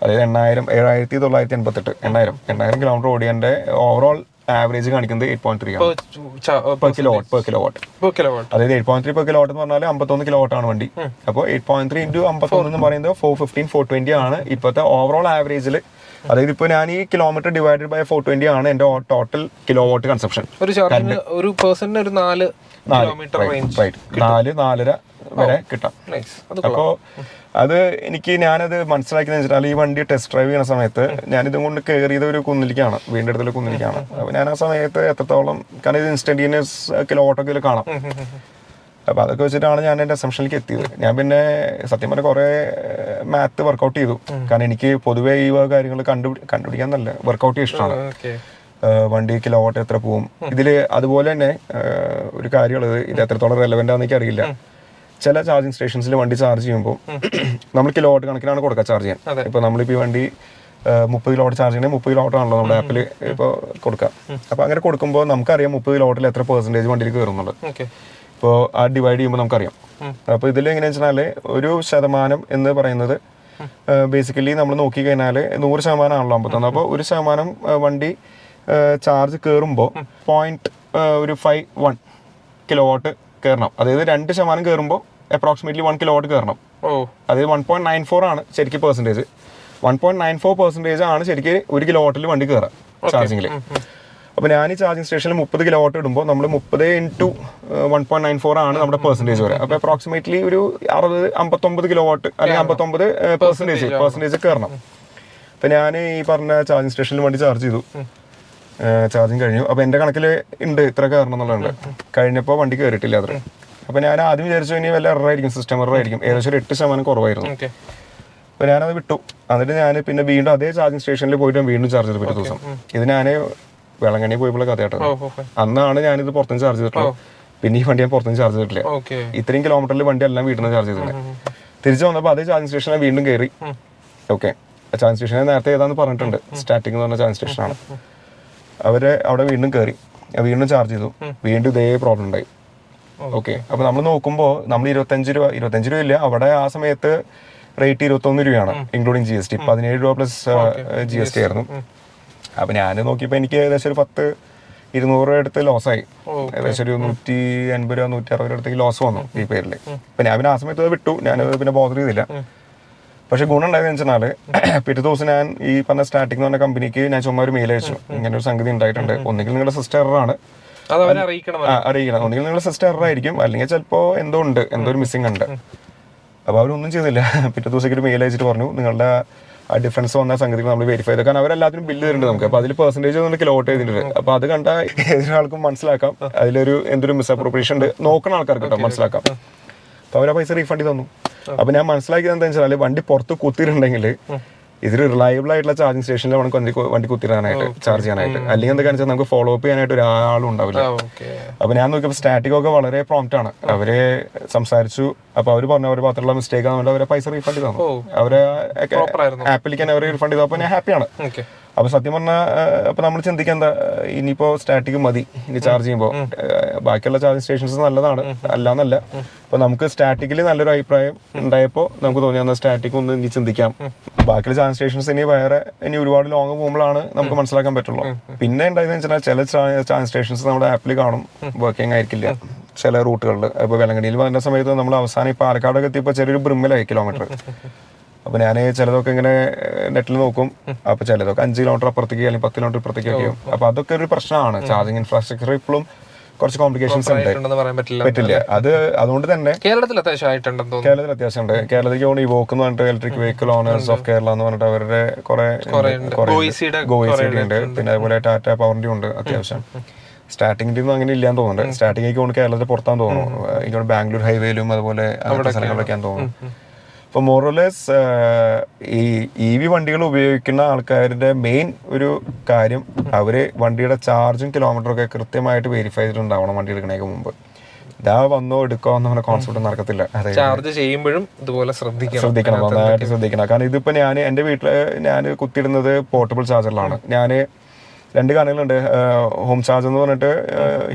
അതായത് 7,788 കിലോമീറ്റർ ഓടിയതിന്റെ ഓവറോൾ ആവറേജ് കാണിക്കുന്നത് 8.3 ആണ് പെർ കിലോവാട്ട്. അതായത് 8.3 പെർ കിലോവാട്ട് എന്ന് പറഞ്ഞാൽ 51 കിലോവാട്ട് ആണ് വണ്ടി. അപ്പോൾ 8.3 × 51 എന്ന് പറയുന്നത് 415-420 ആണ് ഇപ്പോഴത്തെ ഓവറോൾ ആവറേജിൽ. അതായത് ഇപ്പൊ ഞാൻ ഈ കിലോമീറ്റർ ഡിവൈഡഡ് ബൈ 420 ആണ് എന്റെ ടോട്ടൽ കിലോവാട്ട് കൺസപ്ഷൻ. ഒരു പേഴ്സണിന് ഒരു 4-4.5 വരെ കിട്ടാം. അപ്പോ അത് ഞാനത് മനസ്സിലാക്കിയെന്ന് വെച്ചാൽ ഈ വണ്ടി ടെസ്റ്റ് ഡ്രൈവ് ചെയ്യുന്ന സമയത്ത് ഞാനിതും കൊണ്ട് കയറിയത് ഒരു കുന്നിലേക്കാണ്, വീടിന്റെ അടുത്തുള്ള കുന്നിലേക്കാണ്. അപ്പൊ ഞാൻ ആ സമയത്ത് എത്രത്തോളം, കാരണം ഇത് ഇൻസ്റ്റന്റീനിയസ് കിലോവാട്ടൊക്കെ ഇതിൽ കാണാം. അപ്പൊ അതൊക്കെ വെച്ചിട്ടാണ് ഞാൻ എന്റെ അസംഷനിലേക്ക് എത്തിയത്. ഞാൻ പിന്നെ സത്യം പറഞ്ഞ കുറെ മാത്ത് വർക്കൗട്ട് ചെയ്തു. കാരണം എനിക്ക് പൊതുവേ ഈ കാര്യങ്ങൾ കണ്ടുപിടിക്കാൻ നല്ല വർക്കൗട്ട് ഇഷ്ടമാണ്. വണ്ടി കിലോവാട്ട് എത്ര പോവും ഇതില്. അതുപോലെ തന്നെ ഒരു കാര്യമുള്ളത്, ഇത് എത്രത്തോളം റെലവെന്റ് ആണെന്ന് എനിക്ക് അറിയില്ല. ചില ചാർജിങ് സ്റ്റേഷൻസിൽ വണ്ടി ചാർജ് ചെയ്യുമ്പോൾ നമ്മൾ കിലോവാട്ട് കണക്കിനാണ് കൊടുക്കുക ചാർജ് ചെയ്യാൻ. ഇപ്പൊ നമ്മളിപ്പോ ഈ വണ്ടി 30 കിലോവാട്ട് ചാർജ് ചെയ്യണമെങ്കിൽ 30 കിലോവാട്ട് ആണല്ലോ നമ്മുടെ ആപ്പിൽ ഇപ്പോൾ കൊടുക്കുക. അപ്പൊ അങ്ങനെ കൊടുക്കുമ്പോൾ നമുക്കറിയാം 30 കിലോവാട്ടിൽ എത്ര പെർസെന്റേജ് വണ്ടിയിൽ കയറുന്നുള്ളത്. ഇപ്പോൾ ആ ഡിവൈഡ് ചെയ്യുമ്പോൾ നമുക്കറിയാം. അപ്പോൾ ഇതിൽ എങ്ങനെയാണെന്ന് വെച്ചാൽ 1% എന്ന് പറയുന്നത് ബേസിക്കലി നമ്മൾ നോക്കിക്കഴിഞ്ഞാൽ 100% ആണല്ലോ 51. അപ്പോൾ 1% വണ്ടി ചാർജ് കയറുമ്പോൾ 0.51 കിലോവാട്ട് കയറണം. അതായത് 2% കയറുമ്പോൾ അപ്രോക്സിമേറ്റ്ലി 1 കിലോവാട്ട് കയറണം. അതായത് 1.94 ആണ് ശരിക്കും പെർസെൻറ്റേജ്. 1.94% ആണ് ശരിക്കും 1 കിലോവാട്ടിൽ വണ്ടി കയറാം ചാർജിങ്ങിൽ. അപ്പോൾ ഞാൻ ഈ ചാർജിങ് സ്റ്റേഷനിൽ 30 കിലോവാട്ട് ഇടുമ്പോൾ നമ്മൾ 30 × 1.94 ആണ് നമ്മുടെ പെർസെൻറ്റേജ് വരെ. അപ്പോൾ അപ്രോക്സിമേറ്റ്ലി ഒരു 59 കിലോവാട്ട് അല്ലെങ്കിൽ 59% പെർസെൻറ്റേജ് കയറണം. അപ്പോൾ ഞാൻ ഈ പറഞ്ഞ ചാർജിങ് സ്റ്റേഷനിൽ വണ്ടി ചാർജ് ചെയ്തു, ചാർജിങ് കഴിഞ്ഞു. അപ്പോൾ എൻ്റെ കണക്കിൽ ഉണ്ട് ഇത്ര കയറണം എന്നുള്ളതുണ്ട്. കഴിഞ്ഞപ്പോൾ വണ്ടി കയറിയിട്ടില്ല അത്ര. അപ്പോൾ ഞാൻ ആദ്യം വിചാരിച്ചു ഇനി വല്ല എററായിരിക്കും, സിസ്റ്റം എററായിരിക്കും. ഏകദേശം ഒരു 8% കുറവായിരുന്നു. അപ്പോൾ ഞാനത് വിട്ടു. എന്നിട്ട് ഞാൻ പിന്നെ വീണ്ടും അതേ ചാർജിങ് സ്റ്റേഷനിൽ പോയിട്ട് വീണ്ടും ചാർജ് ചെയ്ത് പിറ്റേ ദിവസം. ഇത് ഞാൻ വെളങ്ങണി പോയപ്പോൾ കഥയാട്ടോ. അന്നാണ് ഞാനിത് പുറത്തുനിന്ന് ചാർജ് ചെയ്തിട്ടുള്ളത്. പിന്നെ ഈ വണ്ടി ഞാൻ പുറത്തുനിന്ന് ചാർജ് ചെയ്തിട്ടില്ല. ഇത്രയും കിലോമീറ്ററിൽ വണ്ടി എല്ലാം വീട്ടിൽ നിന്ന് ചാർജ് ചെയ്തിട്ടുണ്ട്. തിരിച്ചു വന്നപ്പോൾ അതേ ചാർജിങ് സ്റ്റേഷനിൽ വീണ്ടും കയറി. ഓക്കെ, ചാർജിങ് സ്റ്റേഷനിൽ നേരത്തെ ഏതാന്ന് പറഞ്ഞിട്ടുണ്ട്, സ്റ്റാറ്റിക് എന്ന് പറഞ്ഞ ചാർജിങ് സ്റ്റേഷനാണ്. അവര് അവിടെ വീണ്ടും കയറി, വീണ്ടും ചാർജ് ചെയ്തു, വീണ്ടും ഇതേ പ്രോബ്ലം ഉണ്ടായി. ഓക്കെ, അപ്പൊ നമ്മൾ നോക്കുമ്പോൾ നമ്മൾ 25 രൂപ ഇല്ല, അവിടെ ആ സമയത്ത് റേറ്റ് 21 രൂപയാണ് ഇൻക്ലൂഡിങ് GST. 17 രൂപ പ്ലസ് GST ആയിരുന്നു. അപ്പൊ ഞാൻ നോക്കിയപ്പോൾ എനിക്ക് ഏകദേശം ഒരു 200 രൂപ അടുത്ത് ലോസായി. ഏകദേശം ഒരു 150 രൂപ 160 രൂപ അടുത്തേക്ക് ലോസ് വന്നു ഈ പേരിൽ. അപ്പൊ ഞാൻ പിന്നെ ആ സമയത്ത് വിട്ടു, ഞാൻ പിന്നെ ബോധർ ചെയ്തില്ല. പക്ഷെ ഗുണം ഉണ്ടായതെന്ന് വെച്ചാൽ പിറ്റേ ദിവസം ഞാൻ ഈ പറഞ്ഞ സ്റ്റാറ്റിക് എന്ന് പറഞ്ഞ കമ്പനിക്ക് ഞാൻ ചുമ്മാ ഒരു മെയിൽ അയച്ചു, ഇങ്ങനെ ഒരു സംഗതി ഉണ്ടായിട്ടുണ്ട്, ഒന്നുകിൽ നിങ്ങളുടെ സിസ്റ്റം എററാണ് അറിയിക്കണം, ഒന്നുകിൽ നിങ്ങളുടെ സിസ്റ്റം എററായിരിക്കും, അല്ലെങ്കിൽ ചിലപ്പോൾ എന്തോ ഉണ്ട്, എന്തോ ഒരു മിസ്സിംഗ് ഉണ്ട്. അപ്പോൾ അവരൊന്നും ചെയ്തില്ല. പിറ്റേ ദിവസം ഒരു മെയിൽ അയച്ചിട്ട് പറഞ്ഞു നിങ്ങളുടെ ആ ഡിഫറൻസ് വന്ന സംഗതികൾ നമ്മൾ വെരിഫൈ ചെയ്ത്, കാരണം അവരെല്ലാത്തിനും ബില്ല് തരുന്നുണ്ട് നമുക്ക്. അപ്പോൾ അതിൽ പെർസെൻറ്റേജ് നമ്മൾ കിലോട്ട് ചെയ്തിട്ടുണ്ട്. അപ്പോൾ അത് കണ്ട ഏതൊരാൾക്കും മനസ്സിലാക്കാം അതിലൊരു എന്തൊരു മിസ്അപ്രോപ്രിയേഷൻ ഉണ്ട്, നോക്കുന്ന ആൾക്കാർക്ക് കേട്ടോ മനസ്സിലാക്കാം. അപ്പോൾ അവർ ആ പൈസ റീഫണ്ട് ചെയ്ത് തന്നു. അപ്പോൾ ഞാൻ മനസ്സിലാക്കിയത് എന്താണെന്ന് വെച്ചാൽ വണ്ടി പുറത്ത് കുത്തിയിട്ടുണ്ടെങ്കിൽ ഇതിൽ റിലയബിൾ ആയിട്ടുള്ള ചാർജിങ് സ്റ്റേഷനിൽ നമുക്ക് വണ്ടി കുത്തിടാനായിട്ട് ചാർജ് ചെയ്യാനായിട്ട്, അല്ലെങ്കിൽ എന്താ വെച്ചാൽ നമുക്ക് ഫോളോ അപ്പ് ചെയ്യാനായിട്ട് ഒരാളും ഉണ്ടാവില്ല. അപ്പോൾ ഞാൻ നോക്കിയപ്പോൾ സ്റ്റാറ്റിക് ഒക്കെ വളരെ പ്രോംപ്റ്റ് ആണ്. അവരെ സംസാരിച്ചു, അപ്പോൾ അവർ പറഞ്ഞു അവരുടെ ഭാഗത്തുള്ള മിസ്റ്റേക്ക് ആണെന്നുണ്ട്, അവരെ പൈസ റീഫണ്ട് ചെയ്തു, അവരെ ആപ്പിലേക്ക് തന്നെ അവർ റീഫണ്ട് ചെയ്തു. അപ്പോൾ ഞാൻ ഹാപ്പിയാണ്. അപ്പോൾ സത്യം പറഞ്ഞാൽ അപ്പോൾ നമ്മൾ ചിന്തിക്കുക എന്താ, ഇനിയിപ്പോൾ സ്റ്റാറ്റിക് മതി ഇനി ചാർജ് ചെയ്യുമ്പോൾ, ബാക്കിയുള്ള ചാർജിങ് സ്റ്റേഷൻസ് നല്ലതാണ് അല്ലാന്നല്ല. അപ്പോൾ നമുക്ക് സ്റ്റാറ്റിക്കിൽ നല്ലൊരു അഭിപ്രായം ഉണ്ടായപ്പോൾ നമുക്ക് തോന്നി എന്നാൽ സ്റ്റാറ്റിക് ഒന്ന് ഇനി ചിന്തിക്കാം. ബാക്കിയുള്ള ചാർജിങ് സ്റ്റേഷൻസ് ഇനി ഒരുപാട് ലോങ് പോകുമ്പോഴാണ് നമുക്ക് മനസ്സിലാക്കാൻ പറ്റുള്ളൂ. പിന്നെ ഉണ്ടായതെന്ന് വെച്ചാൽ ചില ചാർജിങ് സ്റ്റേഷൻസ് നമ്മുടെ ആപ്പിൽ കാണും, വർക്കിംഗ് ആയിരിക്കില്ല ചില റൂട്ടുകളിൽ. ഇപ്പോൾ വെലങ്കണിയിൽ വരുന്ന സമയത്ത് നമ്മൾ അവസാനം ഈ പാലക്കാടൊക്കെ എത്തിയപ്പോൾ ചെറിയൊരു ബ്രിമ്മലായി കിലോമീറ്റർ. അപ്പോൾ ഞാൻ ചിലതൊക്കെ ഇങ്ങനെ നെറ്റിൽ നോക്കും, അപ്പോൾ ചിലതൊക്കെ 5 കിലോമീറ്റർ അപ്പുറത്തേക്ക് അല്ലെങ്കിൽ 10 കിലോമീറ്റർ ഇപ്പുറത്തേക്ക് ആയിരിക്കും. അപ്പോൾ അതൊക്കെ ഒരു പ്രശ്നമാണ്. ചാർജിങ് ഇൻഫ്രാസ്ട്രക്ചർ ഇപ്പോഴും കുറച്ച് കോംപ്ലിക്കേഷൻസ് ഉണ്ട്, ഉണ്ടെന്ന് പറയാൻ പറ്റില്ല. അതുകൊണ്ട് തന്നെ കേരളത്തിൽ അത്യാവശ്യം ആയിട്ടുണ്ടെന്ന് തോന്നുന്നു. കേരളത്തിൽ അത്യാവശ്യം ഉണ്ട്. കേരളത്തിലേക്ക് പോകുന്ന ഇവോക്ക് എന്ന് പറഞ്ഞിട്ട് electric vehicle owners of Kerala എന്ന് പറഞ്ഞിട്ട് അവരുടെ കുറെ ഗോയിസിയുടെ ഉണ്ട്, പിന്നെ അതുപോലെ ടാറ്റ പവറിന്റെ ഉണ്ട് അത്യാവശ്യം. സ്റ്റാർട്ടിംഗിൽ ഒന്നും അങ്ങനെ ഇല്ലാന്ന് തോന്നുന്നുണ്ട്. സ്റ്റാർട്ടിംഗിലേക്ക് കൊണ്ട് കേരളത്തിൽ പുറത്താന്ന് തോന്നുന്നു. എനിക്ക് ബാംഗ്ലൂർ ഹൈവേയിലും അതുപോലെ അങ്ങനത്തെ സ്ഥലങ്ങളിലൊക്കെയാന്ന് തോന്നുന്നു. അപ്പോൾ മോറോലെസ് ഈ EV വണ്ടികൾ ഉപയോഗിക്കുന്ന ആൾക്കാരുടെ മെയിൻ ഒരു കാര്യം അവര് വണ്ടിയുടെ ചാർജും കിലോമീറ്ററൊക്കെ കൃത്യമായിട്ട് വെരിഫൈ ചെയ്തിട്ടുണ്ടാവണം വണ്ടി എടുക്കണേക്ക് മുമ്പ്. ഇതാ വന്നോ എടുക്കോ എന്ന കോൺസെപ്റ്റ് നടക്കത്തില്ല. ചാർജ് ചെയ്യുമ്പോഴും ഇതുപോലെ ശ്രദ്ധിക്കണം, നന്നായിട്ട് ശ്രദ്ധിക്കണം. കാരണം ഇതിപ്പോ ഞാൻ എൻ്റെ വീട്ടില് ഞാൻ കുത്തിയിടുന്നത് പോർട്ടബിൾ ചാർജറിലാണ്. ഞാൻ 2 കാര്യങ്ങളുണ്ട്. ഹോം ചാർജ് എന്ന് പറഞ്ഞിട്ട്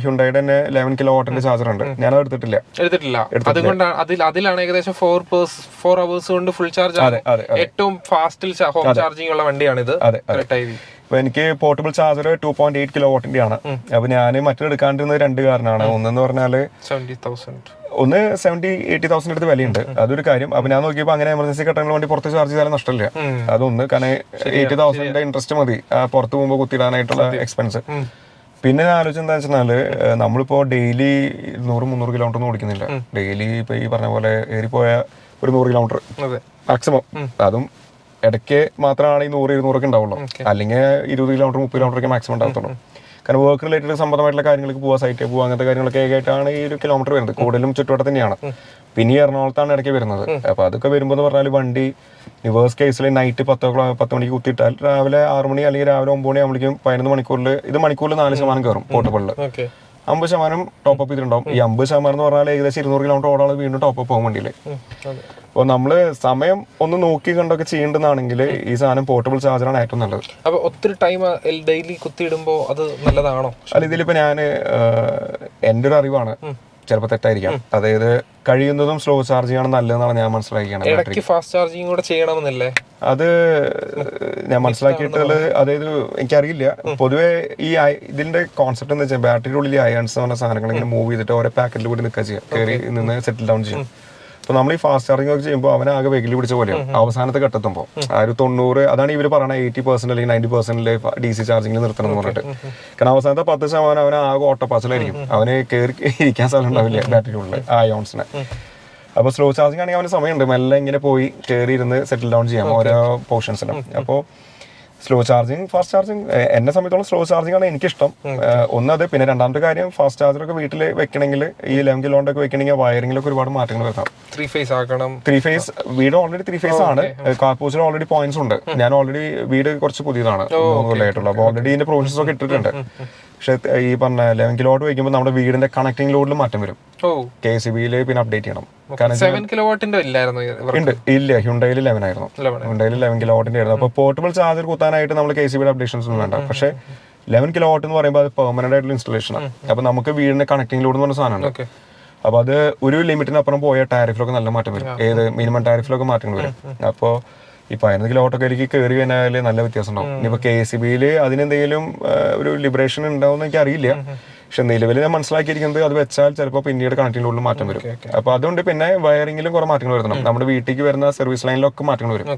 ഹ്യുണ്ടായുടെ തന്നെ 11 കിലോവാട്ടിന്റെ ചാർജർ ഉണ്ട്. ഞാൻ എടുത്തിട്ടില്ല. അതിലാണ് ഏകദേശം 4 hours കൊണ്ട് ഫുൾ ചാർജ് ആണ്. ഏറ്റവും ഫാസ്റ്റിൽ ഹോം ചാർജിംഗ് ഉള്ള വണ്ടിയാണിത്. അപ്പൊ എനിക്ക് പോർട്ടബിൾ ചാർജർ 2.8 കിലോവാട്ടിന്റെ ആണ്. അപ്പൊ ഞാൻ മറ്റേ എടുക്കാണ്ടിരുന്നത് 2 കാരണമാണ്. ഒന്നെന്ന് പറഞ്ഞാല് 70,000-80,000 അടുത്ത് വിലയുണ്ട്, അതൊരു കാര്യം. അപ്പൊ ഞാൻ നോക്കിയപ്പോൾ അങ്ങനെ എമർജൻസി ഘട്ടങ്ങൾ വേണ്ടി പുറത്ത് ചാർജ് ചെയ്താലും നഷ്ടമില്ല. അതൊന്ന്, കാരണം 80,000 ഇൻട്രസ്റ്റ് മതി പുറത്ത് പോകുമ്പോൾ കുത്തിയിടാനായിട്ടുള്ള എക്സ്പെൻസ്. പിന്നെ ഞാൻ ആലോചിച്ച് എന്താ വെച്ചാല്, നമ്മളിപ്പോ ഡെയിലി 100-300 കിലോമീറ്റർ ഒന്നും ഓടിക്കുന്നില്ല. ഡെയിലി ഇപ്പൊ ഈ പറഞ്ഞ പോലെ ഏറിപ്പോയ ഒരു 100 കിലോമീറ്റർ മാക്സിമം. അതും ഇടയ്ക്ക് മാത്രമാണ് ഈ 100-200 ഉണ്ടാവുള്ളൂ. അല്ലെങ്കിൽ 20 കിലോമീറ്റർ 30 കിലോമീറ്റർ മാക്സിമം ഉണ്ടാകത്തുള്ളൂ. കാരണം വർക്ക് റിലേറ്റഡ് സംബന്ധമായിട്ടുള്ള കാര്യങ്ങൾക്ക് പോവാ, സൈറ്റിൽ പോവാ, അങ്ങനത്തെ കാര്യങ്ങളൊക്കെ ആയിട്ടാണ് ഈ ഒരു കിലോമീറ്റർ വരുന്നത്. കൂടുതലും ചുറ്റുവട്ടം തന്നെയാണ്. പിന്നെ എറണാകുളത്താണ് ഇടയ്ക്ക് വരുന്നത്. അപ്പൊ അതൊക്കെ വരുമ്പോൾ എന്ന് പറഞ്ഞാൽ വണ്ടി റിവേഴ്സ് കേസിൽ നൈറ്റ് 10 മണിക്ക് കുത്തിയിട്ടാൽ രാവിലെ 6 മണി അല്ലെങ്കിൽ രാവിലെ 9 മണി ആകുമ്പോഴേക്കും 11 മണിക്കൂറിൽ ഇത് മണിക്കൂറിൽ 4% കയറും പോർട്ടബിളിൽ. 50% ടോപ്പ് അപ്പ് ചെയ്തിട്ടുണ്ടാവും. ഈ 50% എന്ന് പറഞ്ഞാൽ ഏകദേശം 200 കിലോമീറ്റർ ഓടാണ് വീണ്ടും ടോപ്പ് അപ്പ് പോകും വണ്ടിയിൽ. അപ്പോൾ നമ്മള് സമയം ഒന്ന് നോക്കി കണ്ടൊക്കെ ചെയ്യേണ്ടതാണെങ്കിൽ ഈ സാധനം പോർട്ടബിൾ ചാർജറാണ് ഏറ്റവും നല്ലത്. അപ്പൊ ഒത്തിരി ടൈം ഡെയിലി കുത്തിയിടുമ്പോൾ അത് നല്ലതാണോ? അല്ല, ഇതിലിപ്പോ ഞാൻ എൻ്റെ ഒരു അറിവാണ്, ചിലപ്പോൾ തെറ്റായിരിക്കാം. അതായത് കഴിയുന്നതും സ്ലോ ചാർജിങ് ആണ് നല്ലതെന്നാണ് ഞാൻ മനസ്സിലാക്കിയാണ്. ഫാസ്റ്റ് ചാർജിങ് കൂടെ ചെയ്യണമെന്നല്ലേ? അത് ഞാൻ മനസ്സിലാക്കിയിട്ടുള്ളത്, അതായത് എനിക്കറിയില്ല. പൊതുവെ ഈ ഇതിന്റെ കോൺസെപ്റ്റ് എന്ന് വെച്ചാൽ ബാറ്ററിയുടെ ഉള്ളിൽ അയൺസ് എന്ന് പറഞ്ഞ സാധനങ്ങൾ ഇങ്ങനെ മൂവ് ചെയ്തിട്ട് ഓരോ പാക്കറ്റിൽ കൂടി നിൽക്കുക ചെയ്യാം, കയറി നിന്ന് സെറ്റിൽ ഡൗൺ ചെയ്യും. അപ്പൊ നമ്മൾ ഈ ഫാസ്റ്റ് ചാർജിങ് ഒക്കെ ചെയ്യുമ്പോൾ അവനാകെ വെകിലി പിടിച്ച പോലെയാണ് അവസാനത്തെ ഘട്ടത്തുമ്പോൾ. ആ ഒരു 90, അതാണ് ഇവർ പറയുന്നത് 80% അല്ലെങ്കിൽ 90% DC ചാർജിങ്ങിൽ നിർത്തണം എന്ന് പറഞ്ഞിട്ട്. കാരണം അവസാനത്തെ 10% അവൻ ആകെ ഓട്ടപ്പാച്ചിലായിരിക്കും. അവന് കയറി ഇരിക്കാൻ സ്ഥലം ഉണ്ടാവില്ല ബാറ്ററിക്കുള്ളിൽ ആ അയോൺസിനെ. അപ്പൊ സ്ലോ ചാർജിങ് ആണെങ്കിൽ അവന് സമയമുണ്ട്, മെല്ലെ ഇങ്ങനെ പോയി കയറി ഇരുന്ന് സെറ്റിൽ ഡൗൺ ചെയ്യാം ഓരോ പോർഷൻസിലും. അപ്പോൾ സ്ലോ ചാർജിങ്, ഫാസ്റ്റ് ചാർജിങ്, എന്നെ സംബന്ധിച്ചോളം സ്ലോ ചാർജിങ് ആണ് എനിക്കിഷ്ടം. ഒന്നത്. പിന്നെ രണ്ടാമത്തെ കാര്യം, ഫാസ്റ്റ് ചാർജറൊക്കെ വീട്ടിൽ വെക്കണമെങ്കിൽ ഈ 11 കിലോണ്ടൊക്കെ വെക്കണമെങ്കിൽ വയറിങ്ങിലൊക്കെ ഒരുപാട് മാറ്റങ്ങൾ വരുത്താം. 3 phase ആക്കണം. 3 phase വീട് ഓൾറെഡി 3 phase ആണ്. കാർപോസിൽ ഓൾറെഡി പോയിന്റ്സ് ഉണ്ട്. ഞാൻ ഓൾറെഡി വീട് കുറച്ച് പുതിയതാണ്, 3 കൊല്ലമായിട്ടുള്ള. അപ്പോൾ ഓൾറെഡി ഇതിന്റെ പ്രൊവിഷൻസ് ഒക്കെ ഇട്ടിട്ടുണ്ട്. പക്ഷെ ഈ പറഞ്ഞ 11 കിലോവാട്ട് വയ്ക്കുമ്പോൾ നമ്മുടെ വീടിന്റെ കണക്ടിംഗ് ലോഡിൽ മാറ്റം വരും. KCBയിൽ പിന്നെ അപ്ഡേറ്റ് ചെയ്യണം. ഇല്ല, ഹ്യുണ്ടായിൽ 11 ആയിരുന്നു. ഹ്യുണ്ടായിൽ 11 കിലോവാട്ടിന്റെ ആയിരുന്നു. അപ്പോൾ പോർട്ടബിൾ ചാർജർ കുത്താനായിട്ട് നമ്മൾ KCBയുടെ അപ്ഡേഷൻസ് ഒന്നും വേണ്ട. പക്ഷേ 11 കിലോവാട്ട് എന്ന് പറയുമ്പോൾ അത് പെർമനന്റ് ആയിട്ടുള്ള ഇൻസ്റ്റലേഷൻ ആണ്. അപ്പൊ നമുക്ക് വീടിന്റെ കണക്ടിംഗ് ലോഡ് എന്ന് പറഞ്ഞ സാധനമാണ്. അപ്പൊ അത് ഒരു ലിമിറ്റിനപ്പുറം പോയ ടാരിഫിലൊക്കെ നല്ല മാറ്റം വരും. ഏത് മിനിമം ടാരിഫിലൊക്കെ മാറ്റങ്ങൾ വരും. അപ്പോൾ ഈ 11 കിലോവാട്ടൊക്കെ എനിക്ക് കയറി കഴിഞ്ഞാൽ നല്ല വ്യത്യാസം ഉണ്ടാവും. ഇനിയിപ്പോൾ KCBയിൽ അതിനെന്തെങ്കിലും ഒരു ലിബറേഷൻ ഉണ്ടാവുമെന്ന് എനിക്ക് അറിയില്ല. പക്ഷെ നിലവിൽ ഞാൻ മനസ്സിലാക്കിയിരിക്കുന്നത് അത് വെച്ചാൽ ചിലപ്പോൾ പിന്നീട് കണക്ടിംഗ് ലോഡിൽ മാറ്റം വരും. അപ്പൊ അതുകൊണ്ട് പിന്നെ വയറിങ്ങിലും കുറെ മാറ്റങ്ങൾ വരുത്തണം. നമ്മുടെ വീട്ടിലേക്ക് വരുന്ന സർവീസ് ലൈനിലൊക്കെ മാറ്റങ്ങൾ വരും.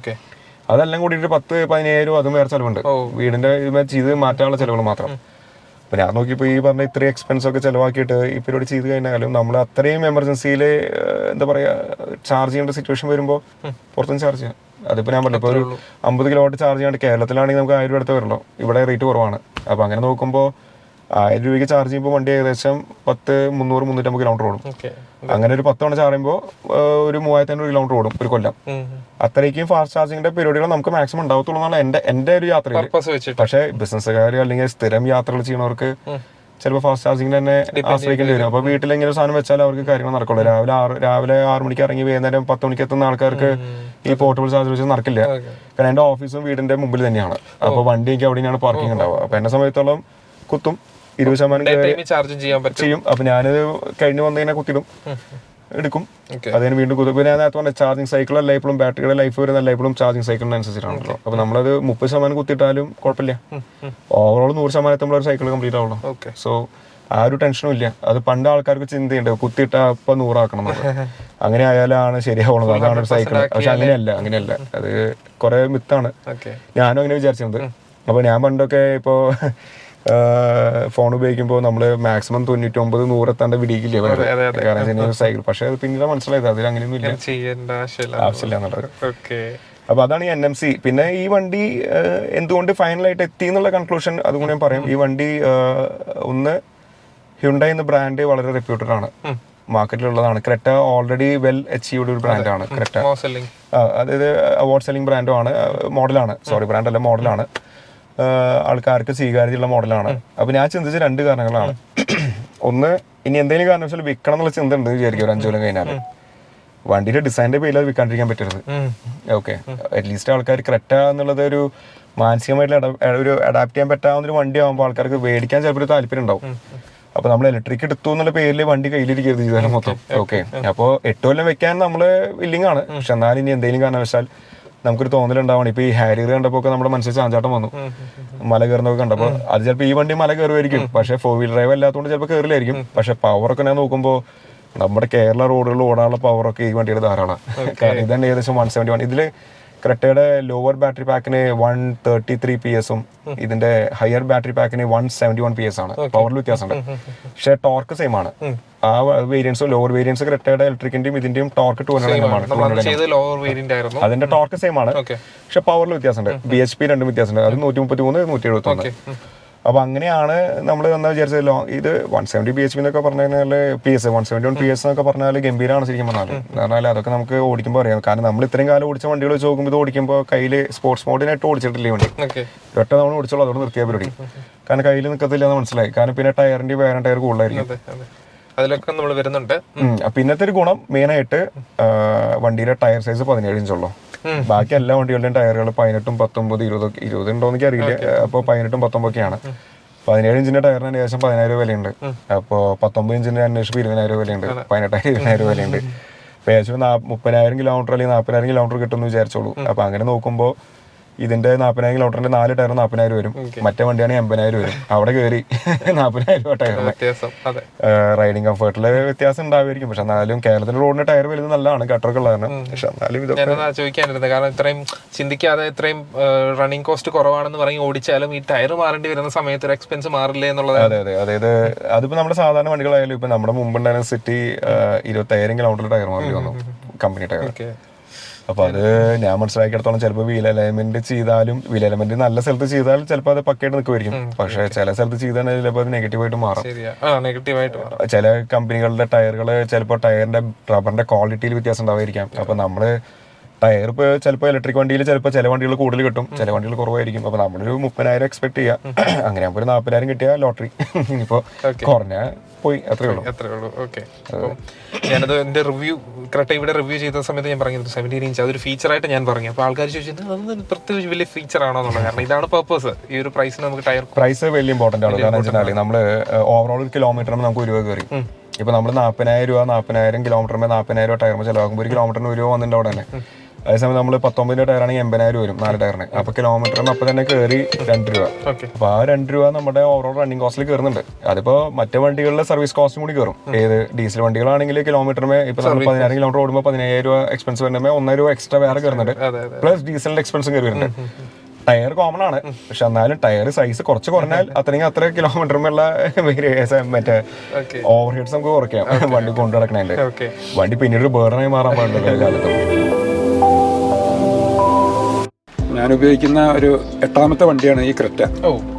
അതെല്ലാം കൂടിയിട്ട് 10-15 അതും വേറെ ചിലവുണ്ട്. വീടിന്റെ ചെയ്ത് മാറ്റാനുള്ള ചിലവുകൾ മാത്രം. അപ്പൊ ഞാൻ നോക്കിയപ്പോൾ ഈ പറഞ്ഞ ഇത്രയും എക്സ്പെൻസ് ഒക്കെ ചിലവാക്കിയിട്ട് ഈ പരിപാടി ചെയ്ത് കഴിഞ്ഞാലും നമ്മൾ അത്രയും എമർജൻസിയിൽ എന്താ പറയാ ചാർജ് ചെയ്യേണ്ട സിറ്റുവേഷൻ വരുമ്പോൾ പുറത്തുനിന്ന് ചാർജ് ചെയ്യാം. അതിപ്പോൾ ഞാൻ പറഞ്ഞു, ഇപ്പോൾ ഒരു 50 കിലോവാട്ട് ചാർജ് ചെയ്യാണ്ട് കേരളത്തിലാണെങ്കിൽ നമുക്ക് 1000 രൂപ അടുത്ത് വരുള്ളൂ. ഇവിടെ റേറ്റ് കുറവാണ്. അപ്പോൾ അങ്ങനെ നോക്കുമ്പോൾ 1000 രൂപയ്ക്ക് ചാർജ് ചെയ്യുമ്പോൾ വണ്ടി ഏകദേശം 300-350 കിലോമീറ്റർ ഓടും. അങ്ങനെ ഒരു 10 തവണ ചാർജ് ചെയ്യുമ്പോൾ ഒരു 3500 കിലോമീറ്റർ ഓടും ഒരു കൊല്ലം. അത്രയ്ക്കും ഫാസ്റ്റ് ചാർജിങ്ങിന്റെ പരിപാടികൾ നമുക്ക് മാക്സിമം ഉണ്ടാവത്തുള്ളൂ എന്നാണ് എൻ്റെ ഒരു യാത്രയിൽ. പക്ഷേ ബിസിനസ്സുകാർ അല്ലെങ്കിൽ സ്ഥിരം യാത്രകൾ ചെയ്യുന്നവർക്ക് ചിലപ്പോൾ ഫാസ്റ്റ് ചാർജിങ്ങിൽ തന്നെ ആശ്രയിക്കേണ്ടി വരും. അപ്പോൾ വീട്ടിൽ ഇങ്ങനെ ഒരു സാധനം വെച്ചാൽ അവർക്ക് കാര്യങ്ങൾ നടക്കുള്ളൂ. രാവിലെ 6 മണിക്ക് ഇറങ്ങി വൈകുന്നേരം 10 മണിക്ക് എത്തുന്ന ആൾക്കാർക്ക് ഈ പോർട്ടബിൾ ചാർജർ വെച്ച് നടക്കില്ല. കാരണം എൻ്റെ ഓഫീസും വീടിന്റെ മുമ്പിൽ തന്നെയാണ്. അപ്പോൾ വണ്ടി എനിക്ക് അവിടെയാണ് പാർക്കിംഗ് ഉണ്ടാവുക. അപ്പോൾ എന്നെ സമയത്തോളം കുത്തും 20% ചാർജ് ചെയ്യും. അപ്പൊ ഞാനത് കഴിഞ്ഞ് വന്നു കഴിഞ്ഞാൽ കുത്തിടും, എടുക്കും, അതിന് വീണ്ടും കുത്തും. പിന്നെ ഞാൻ നേരത്തെ പറഞ്ഞ ചാർജിങ് സൈക്കിൾ അല്ല ഇപ്പോഴും ബാറ്ററിയുടെ ലൈഫ് വരുന്ന അല്ല ഇപ്പോഴും ചാർജിങ് സൈക്കിളിനനുസരിച്ചിട്ടാണല്ലോ. അപ്പൊ നമ്മളത് 30% കുത്തിയിട്ടാലും കുഴപ്പമില്ല. ഓവറോൾ 100% എത്തുമ്പോൾ ഒരു സൈക്കിൾ കംപ്ലീറ്റ് ആവുള്ളൂ. സോ ആ ഒരു ടെൻഷനും ഇല്ല. അത് പണ്ട് ആൾക്കാർക്ക് ചിന്തയുണ്ട് കുത്തിയിട്ട അപ്പൊ 100 ആക്കണം എന്നുള്ളത്. അങ്ങനെ ആയാലാണ് ശരിയാവുള്ളത്, അതാണ് ഒരു സൈക്കിൾ. പക്ഷെ അങ്ങനെയല്ല, അത് കുറെ മിത്താണ്. ഞാനും അങ്ങനെ വിചാരിച്ചിരുന്നത്. അപ്പൊ ഞാൻ പണ്ടൊക്കെ ഇപ്പോ ഫോൺ ഉപയോഗിക്കുമ്പോൾ നമ്മൾ മാക്സിമം 99-100 എത്താണ്ട് വിടിയിക്കില്ലേ കാരണം സൈക്കിൾ. പക്ഷെ അത് പിന്നീട് മനസ്സിലായത് അതിൽ അങ്ങനെയൊന്നും ഇല്ല, ആവശ്യമില്ല എന്നുള്ളത്. അപ്പൊ അതാണ് ഈ NMC. പിന്നെ ഈ വണ്ടി എന്തുകൊണ്ട് ഫൈനലായിട്ട് എത്തി എന്നുള്ള കൺക്ലൂഷൻ അതുകൊണ്ട് ഞാൻ പറയും. ഈ വണ്ടി ഒന്ന് ഹ്യുണ്ടായി എന്ന ബ്രാൻഡ് വളരെ റെപ്യൂട്ടഡ് ആണ്, മാർക്കറ്റിലുള്ളതാണ്. ക്രെറ്റ ഓൾറെഡി വെൽ അച്ചീവ്ഡ് ഒരു ബ്രാൻഡാണ് ക്രെറ്റ. അതായത് അവാർഡ് സെല്ലിംഗ് ബ്രാൻഡും ആണ്, മോഡലാണ്, സോറി ബ്രാൻഡ് അല്ല മോഡലാണ്, ആൾക്കാർക്ക് സ്വീകാര്യതയുള്ള മോഡലാണ്. അപ്പൊ ഞാൻ ചിന്തിച്ച 2 കാരണങ്ങളാണ്. ഒന്ന്, ഇനി എന്തെങ്കിലും കാരണവശാൽ വിൽക്കണം എന്നുള്ള ചിന്ത ഉണ്ട് വിചാരിക്കും ഒരു 5 കൊല്ലം കഴിഞ്ഞാൽ, വണ്ടിയുടെ ഡിസൈൻ്റെ പേരിൽ അത് വിൽക്കാണ്ടിരിക്കാൻ പറ്റരുത്. ഓക്കെ, അറ്റ്ലീസ്റ്റ് ആൾക്കാർ ക്രെറ്റ എന്നുള്ളത് ഒരു മാനസികമായിട്ട് ഒരു അഡാപ്റ്റ് ചെയ്യാൻ പറ്റാവുന്ന ഒരു വണ്ടി ആകുമ്പോൾ ആൾക്കാർക്ക് മേടിക്കാൻ ചിലപ്പോൾ ഒരു താല്പര്യം ഉണ്ടാവും. അപ്പൊ നമ്മൾ ഇലക്ട്രിക് എടുത്തു എന്നുള്ള പേരിൽ വണ്ടി കയ്യിലിരിക്കരുത് ചെയ്താലും മൊത്തം. ഓക്കെ, അപ്പോൾ 8 കൊല്ലം വെക്കാൻ നമ്മൾ വില്ലിങ് ആണ്. പക്ഷെ എന്നാലും ഇനി എന്തെങ്കിലും കാരണവശാൽ നമുക്കൊരു തോന്നലുണ്ടാവണം. ഇപ്പൊ ഈ ഹാരിയർ കണ്ടപ്പോൾ നമ്മുടെ മനസ്സിൽ ചാഞ്ചാട്ടം വന്നു, മല കയറുന്നൊക്കെ കണ്ടപ്പോൾ. അത് ചിലപ്പോൾ ഈ വണ്ടി മല കയറുമായിരിക്കും, പക്ഷെ 4-wheel ഡ്രൈവ് അല്ലാത്തതുകൊണ്ട് ചിലപ്പോൾ കയറില്ലായിരിക്കും. പക്ഷെ പവറൊക്കെ ഞാൻ നോക്കുമ്പോൾ നമ്മുടെ കേരള റോഡുകളിൽ ഓടാനുള്ള പവറൊക്കെ ഈ വണ്ടിയുടെ ധാരാളം. കാരണം ഇതന്നെ ഏകദേശം 171. ഇതില് ക്രെറ്റയുടെ ലോവർ ബാറ്ററി പാക്കിന് 133 PS-ഉം ഇതിന്റെ ഹയർ ബാറ്ററി പാക്കിന് 171 PS ആണ്. പവറിൽ വ്യത്യാസമുണ്ട്, പക്ഷെ ടോർക്ക് സെയിം ആണ്. ആ വേരിയൻസും ലോവർ വേരിയൻസ് ക്രെറ്റയുടെ ഇലക്ട്രിക്കിന്റെയും ഇതിന്റെയും ടോർക്ക് 200 ആണ്. അതിന്റെ ടോർക്ക് സെയിം ആണ്, പക്ഷെ പവറിൽ വ്യത്യാസമുണ്ട്. BHP രണ്ടും വ്യത്യാസമുണ്ട്. അത് 133, 171. അപ്പൊ അങ്ങനെയാണ് നമ്മൾ എന്നാ വിചാരിച്ചത്. ഇത് 170 BHP എന്നൊക്കെ പറഞ്ഞു കഴിഞ്ഞാൽ PS 171 PS എന്നൊക്കെ പറഞ്ഞാൽ ഗംഭീരമാണ് ശരിക്കും പറഞ്ഞാൽ. പറഞ്ഞാൽ അതൊക്കെ നമുക്ക് ഓടിക്കുമ്പോൾ അറിയാം. കാരണം നമ്മൾ ഇത്രയും കാലം ഓടിച്ച വണ്ടികൾ വെച്ച് നോക്കുമ്പോൾ ഇത് ഓടിക്കുമ്പോൾ കയ്യിൽ സ്പോർട്സ് മോഡിനായിട്ട് ഓടിച്ചിട്ടില്ലേ വണ്ടി. ഒറ്റ നമ്മൾ ഓടിച്ചോളൂ, അതോട് നിർത്തിയാൽ പരിപാടി. കാരണം കയ്യിൽ നിൽക്കത്തില്ല എന്ന് മനസ്സിലായി. കാരണം പിന്നെ ടയറിന്റെ വേറെ ടയർ കൂടുതലായിരിക്കും. അതിലൊക്കെ നമ്മൾ വരുന്നുണ്ട്. പിന്നത്തെ ഒരു ഗുണം മെയിനായിട്ട് വണ്ടിയുടെ ടയർ സൈസ് 17 ഇഞ്ചുള്ളൂ. ബാക്കി എല്ലാ വണ്ടികളുടെയും ടയറുകൾ 18, 19, 20 ഉണ്ടോ എനിക്ക് അറിയില്ല. അപ്പോൾ 18, 19 ഒക്കെയാണ്. 17 ഇഞ്ചിന്റെ ടയറിന് ഏകദേശം 10,000 വിലയുണ്ട്. അപ്പോൾ 19 ഇഞ്ചിന്റെ അന്വേഷിപ്പ് 20,000 വിലയുണ്ട്, 18,000, 20,000 വിലയുണ്ട്. ഏകദേശം 30,000 കിലോമീറ്റർ അല്ലെങ്കിൽ 40,000 കിലോമീറ്റർ കിട്ടുമെന്ന് വിചാരിച്ചോളൂ. അപ്പൊ അങ്ങനെ നോക്കുമ്പോൾ ഇതിന്റെ 40,000 കിലോമീറ്ററിന്റെ 4 ടയർ 40,000 വരും. മറ്റേ വണ്ടിയാണെങ്കിൽ 80,000 വരും. അവിടെ കയറി 40,000 ടയറിന് റൈഡിങ് കംഫർട്ടില് വ്യത്യാസം ഉണ്ടാവുമായിരിക്കും. പക്ഷെ എന്നാലും കേരളത്തിന്റെ റോഡിന്റെ ടയർ വലുത് നല്ലതാണ്, ഗട്ടറൊക്കെ ഉള്ളതാണ്. പക്ഷെ എന്നാലും ഇതൊക്കെ ചോദിക്കാനിരുന്നത്, കാരണം ഇത്രയും ചിന്തിക്കാതെ ഇത്രയും റണ്ണിങ് കോസ്റ്റ് കുറവാണെന്ന് പറഞ്ഞ് ഓടിച്ചാലും ഈ ടയർ മാറേണ്ടി വരുന്ന സമയത്ത് ഒരു എക്സ്പെൻസ് മാറില്ലേ എന്നുള്ളത്. അതെ അതെ, അതായത് അതിപ്പോ നമ്മുടെ സാധാരണ വണ്ടികളായാലും ഇപ്പൊ നമ്മുടെ മുമ്പുണ്ടായിരുന്ന സിറ്റി 20,000 കിലോമീറ്റർ ടയർ മാറേണ്ടി വന്നു, കമ്പനി ടയർ. അപ്പൊ അത് ഞാൻ മനസ്സിലാക്കിയിടത്തോളം ചിലപ്പോൾ വീൽ അലൈൻമെന്റ് ചെയ്താലും, വീൽ അലൈൻമെന്റ് നല്ല സ്ഥലത്ത് ചെയ്താലും ചിലപ്പോൾ അത് പക്കയായിട്ട് നിൽക്കുമായിരിക്കും. പക്ഷെ ചില സ്ഥലത്ത് ചെയ്താൽ ചിലപ്പോൾ അത് നെഗറ്റീവായിട്ട് മാറും. ചില കമ്പനികളുടെ ടയറുകൾ ചിലപ്പോൾ ടയറിന്റെ റബ്ബറിന്റെ ക്വാളിറ്റിയിൽ വ്യത്യാസം ഉണ്ടാവായിരിക്കാം. അപ്പൊ നമ്മള് ടയർ ഇപ്പോൾ ചിലപ്പോൾ ഇലക്ട്രിക് വണ്ടിയിൽ ചിലപ്പോൾ ചില വണ്ടികൾ കൂടുതൽ കിട്ടും, ചില വണ്ടികൾ കുറവായിരിക്കും. അപ്പൊ നമ്മളൊരു 30,000 എക്സ്പെക്ട് ചെയ്യാം. അങ്ങനെ ആകുമ്പോൾ ഒരു 40,000 കിട്ടിയ ലോട്ടറി. ഇനിയിപ്പോ കുറഞ്ഞ പോയി, അത്രേ ഉള്ളൂ. ഓക്കെ, ഞാനത് എന്റെ റിവ്യൂ കറക്റ്റ് ഇവിടെ റിവ്യൂ ചെയ്ത സമയത്ത് ഞാൻ പറഞ്ഞത് 17 ഇഞ്ച് അതൊരു ഫീച്ചറായിട്ട് ഞാൻ പറഞ്ഞു. അപ്പോൾ ആൾക്കാർ ചോദിച്ചത് അതൊന്നും പ്രത്യേകിച്ച് വലിയ ഫീച്ചർ ആണോ എന്നുള്ളത്. കാരണം ഇതാണ് പർപ്പസ്. ഈ ഒരു പ്രൈസിന് നമുക്ക് ടയർ പ്രൈസ് വലിയ ഇമ്പോർട്ടന്റ് ആണ്. കാരണം വെച്ചാൽ നമ്മൾ ഓവറോൾ ഒരു കിലോമീറ്ററിന് നമുക്ക് 1 രൂപ കയറി. ഇപ്പൊ നമ്മൾ 40,000 കിലോമീറ്ററിന് 40,000 ടയർ ചിലവാകുമ്പോൾ 1 കിലോമീറ്ററിന് 1 രൂപ വന്നിട്ടുണ്ട് അവിടെ തന്നെ. അതേസമയം നമ്മൾ 19 ടയറാണെങ്കിൽ 80,000 വരും 4 ടയറിന്. അപ്പൊ കിലോമീറ്ററിന് അപ്പൊ തന്നെ കയറി 2 രൂപ. അപ്പൊ ആ 2 രൂപ നമ്മുടെ ഓവറോൾ റണ്ണിങ് കോസ്റ്റിൽ കയറുന്നുണ്ട്. അതിപ്പോ മറ്റേ വണ്ടികളിലെ സർവീസ് കോസ്റ്റും കൂടി കയറും. ഏത് ഡീസൽ വണ്ടികളാണെങ്കിൽ കിലോമീറ്ററിന് ഇപ്പൊ നമ്മൾ 10,000 കിലോമീറ്റർ ഓടുമ്പോൾ 15,000 രൂപ എക്സ്പെൻസ് വരുമ്പോൾ 1 രൂപ എക്സ്ട്രാ വേറെ കയറുന്നുണ്ട്. പ്ലസ് ഡീസലിന്റെ എക്സ്പെൻസും കയറി വരുന്നുണ്ട്. ടയർ കോമൺ ആണ്, പക്ഷെ എന്നാലും ടയർ സൈസ് കുറച്ച് കുറഞ്ഞാൽ അത്ര കിലോമീറ്ററുമുള്ള മറ്റേ ഓവർ ഹെഡ്സ് നമുക്ക് കുറയ്ക്കാം വണ്ടി കൊണ്ടു നടക്കണേ. വണ്ടി പിന്നീട് ബേർഡനായി മാറാൻ പാടില്ല കാലത്ത്. ഞാൻ ഉപയോഗിക്കുന്ന ഒരു 8ാമത്തെ വണ്ടിയാണ് ഈ ക്രെറ്റ.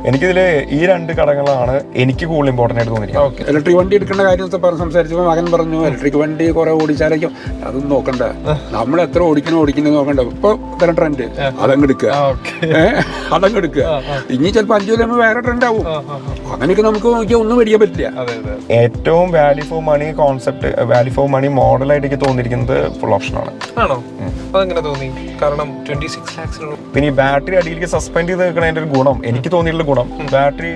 എനിക്കിതില് ഈ 2 ഘടകങ്ങളാണ് എനിക്ക് കൂടുതൽ ഇമ്പോർട്ടൻ്റ് ആയിട്ട് തോന്നിയിരിക്കുന്നത്. ഇലക്ട്രിക് വണ്ടി എടുക്കേണ്ട കാര്യം സംസാരിച്ചപ്പോൾ മകൻ പറഞ്ഞു ഇലക്ട്രിക് വണ്ടി കുറെ ഓടിച്ചാലേക്കും അതൊന്നും നോക്കണ്ട, നമ്മൾ എത്ര ഓടിക്കുന്നത് നോക്കണ്ട. ഇപ്പൊ ഇത്ര ട്രെൻഡ് അതങ്ങ് എടുക്കുക, അതങ്ങ് എടുക്കുക. ഇനി ചിലപ്പോൾ 5 കൊല്ലം വേറെ ട്രെൻഡ് ആവും. അങ്ങനെയൊക്കെ നമുക്ക് നോക്കിയാൽ ഒന്നും മേടിക്കാൻ പറ്റില്ല. ഏറ്റവും value for money concept, value for money മോഡലായിട്ട് എനിക്ക് തോന്നിയിരിക്കുന്നത് ഫുൾ ഓപ്ഷൻ ആണ്. പിന്നെ ഈ ബാറ്ററി അടിയിലേക്ക് സസ്പെൻഡ് ചെയ്ത് നിൽക്കുന്നതിന്റെ ഒരു ഗുണം എനിക്ക് തോന്നിയിട്ടുള്ള ഗുണം, ബാറ്ററി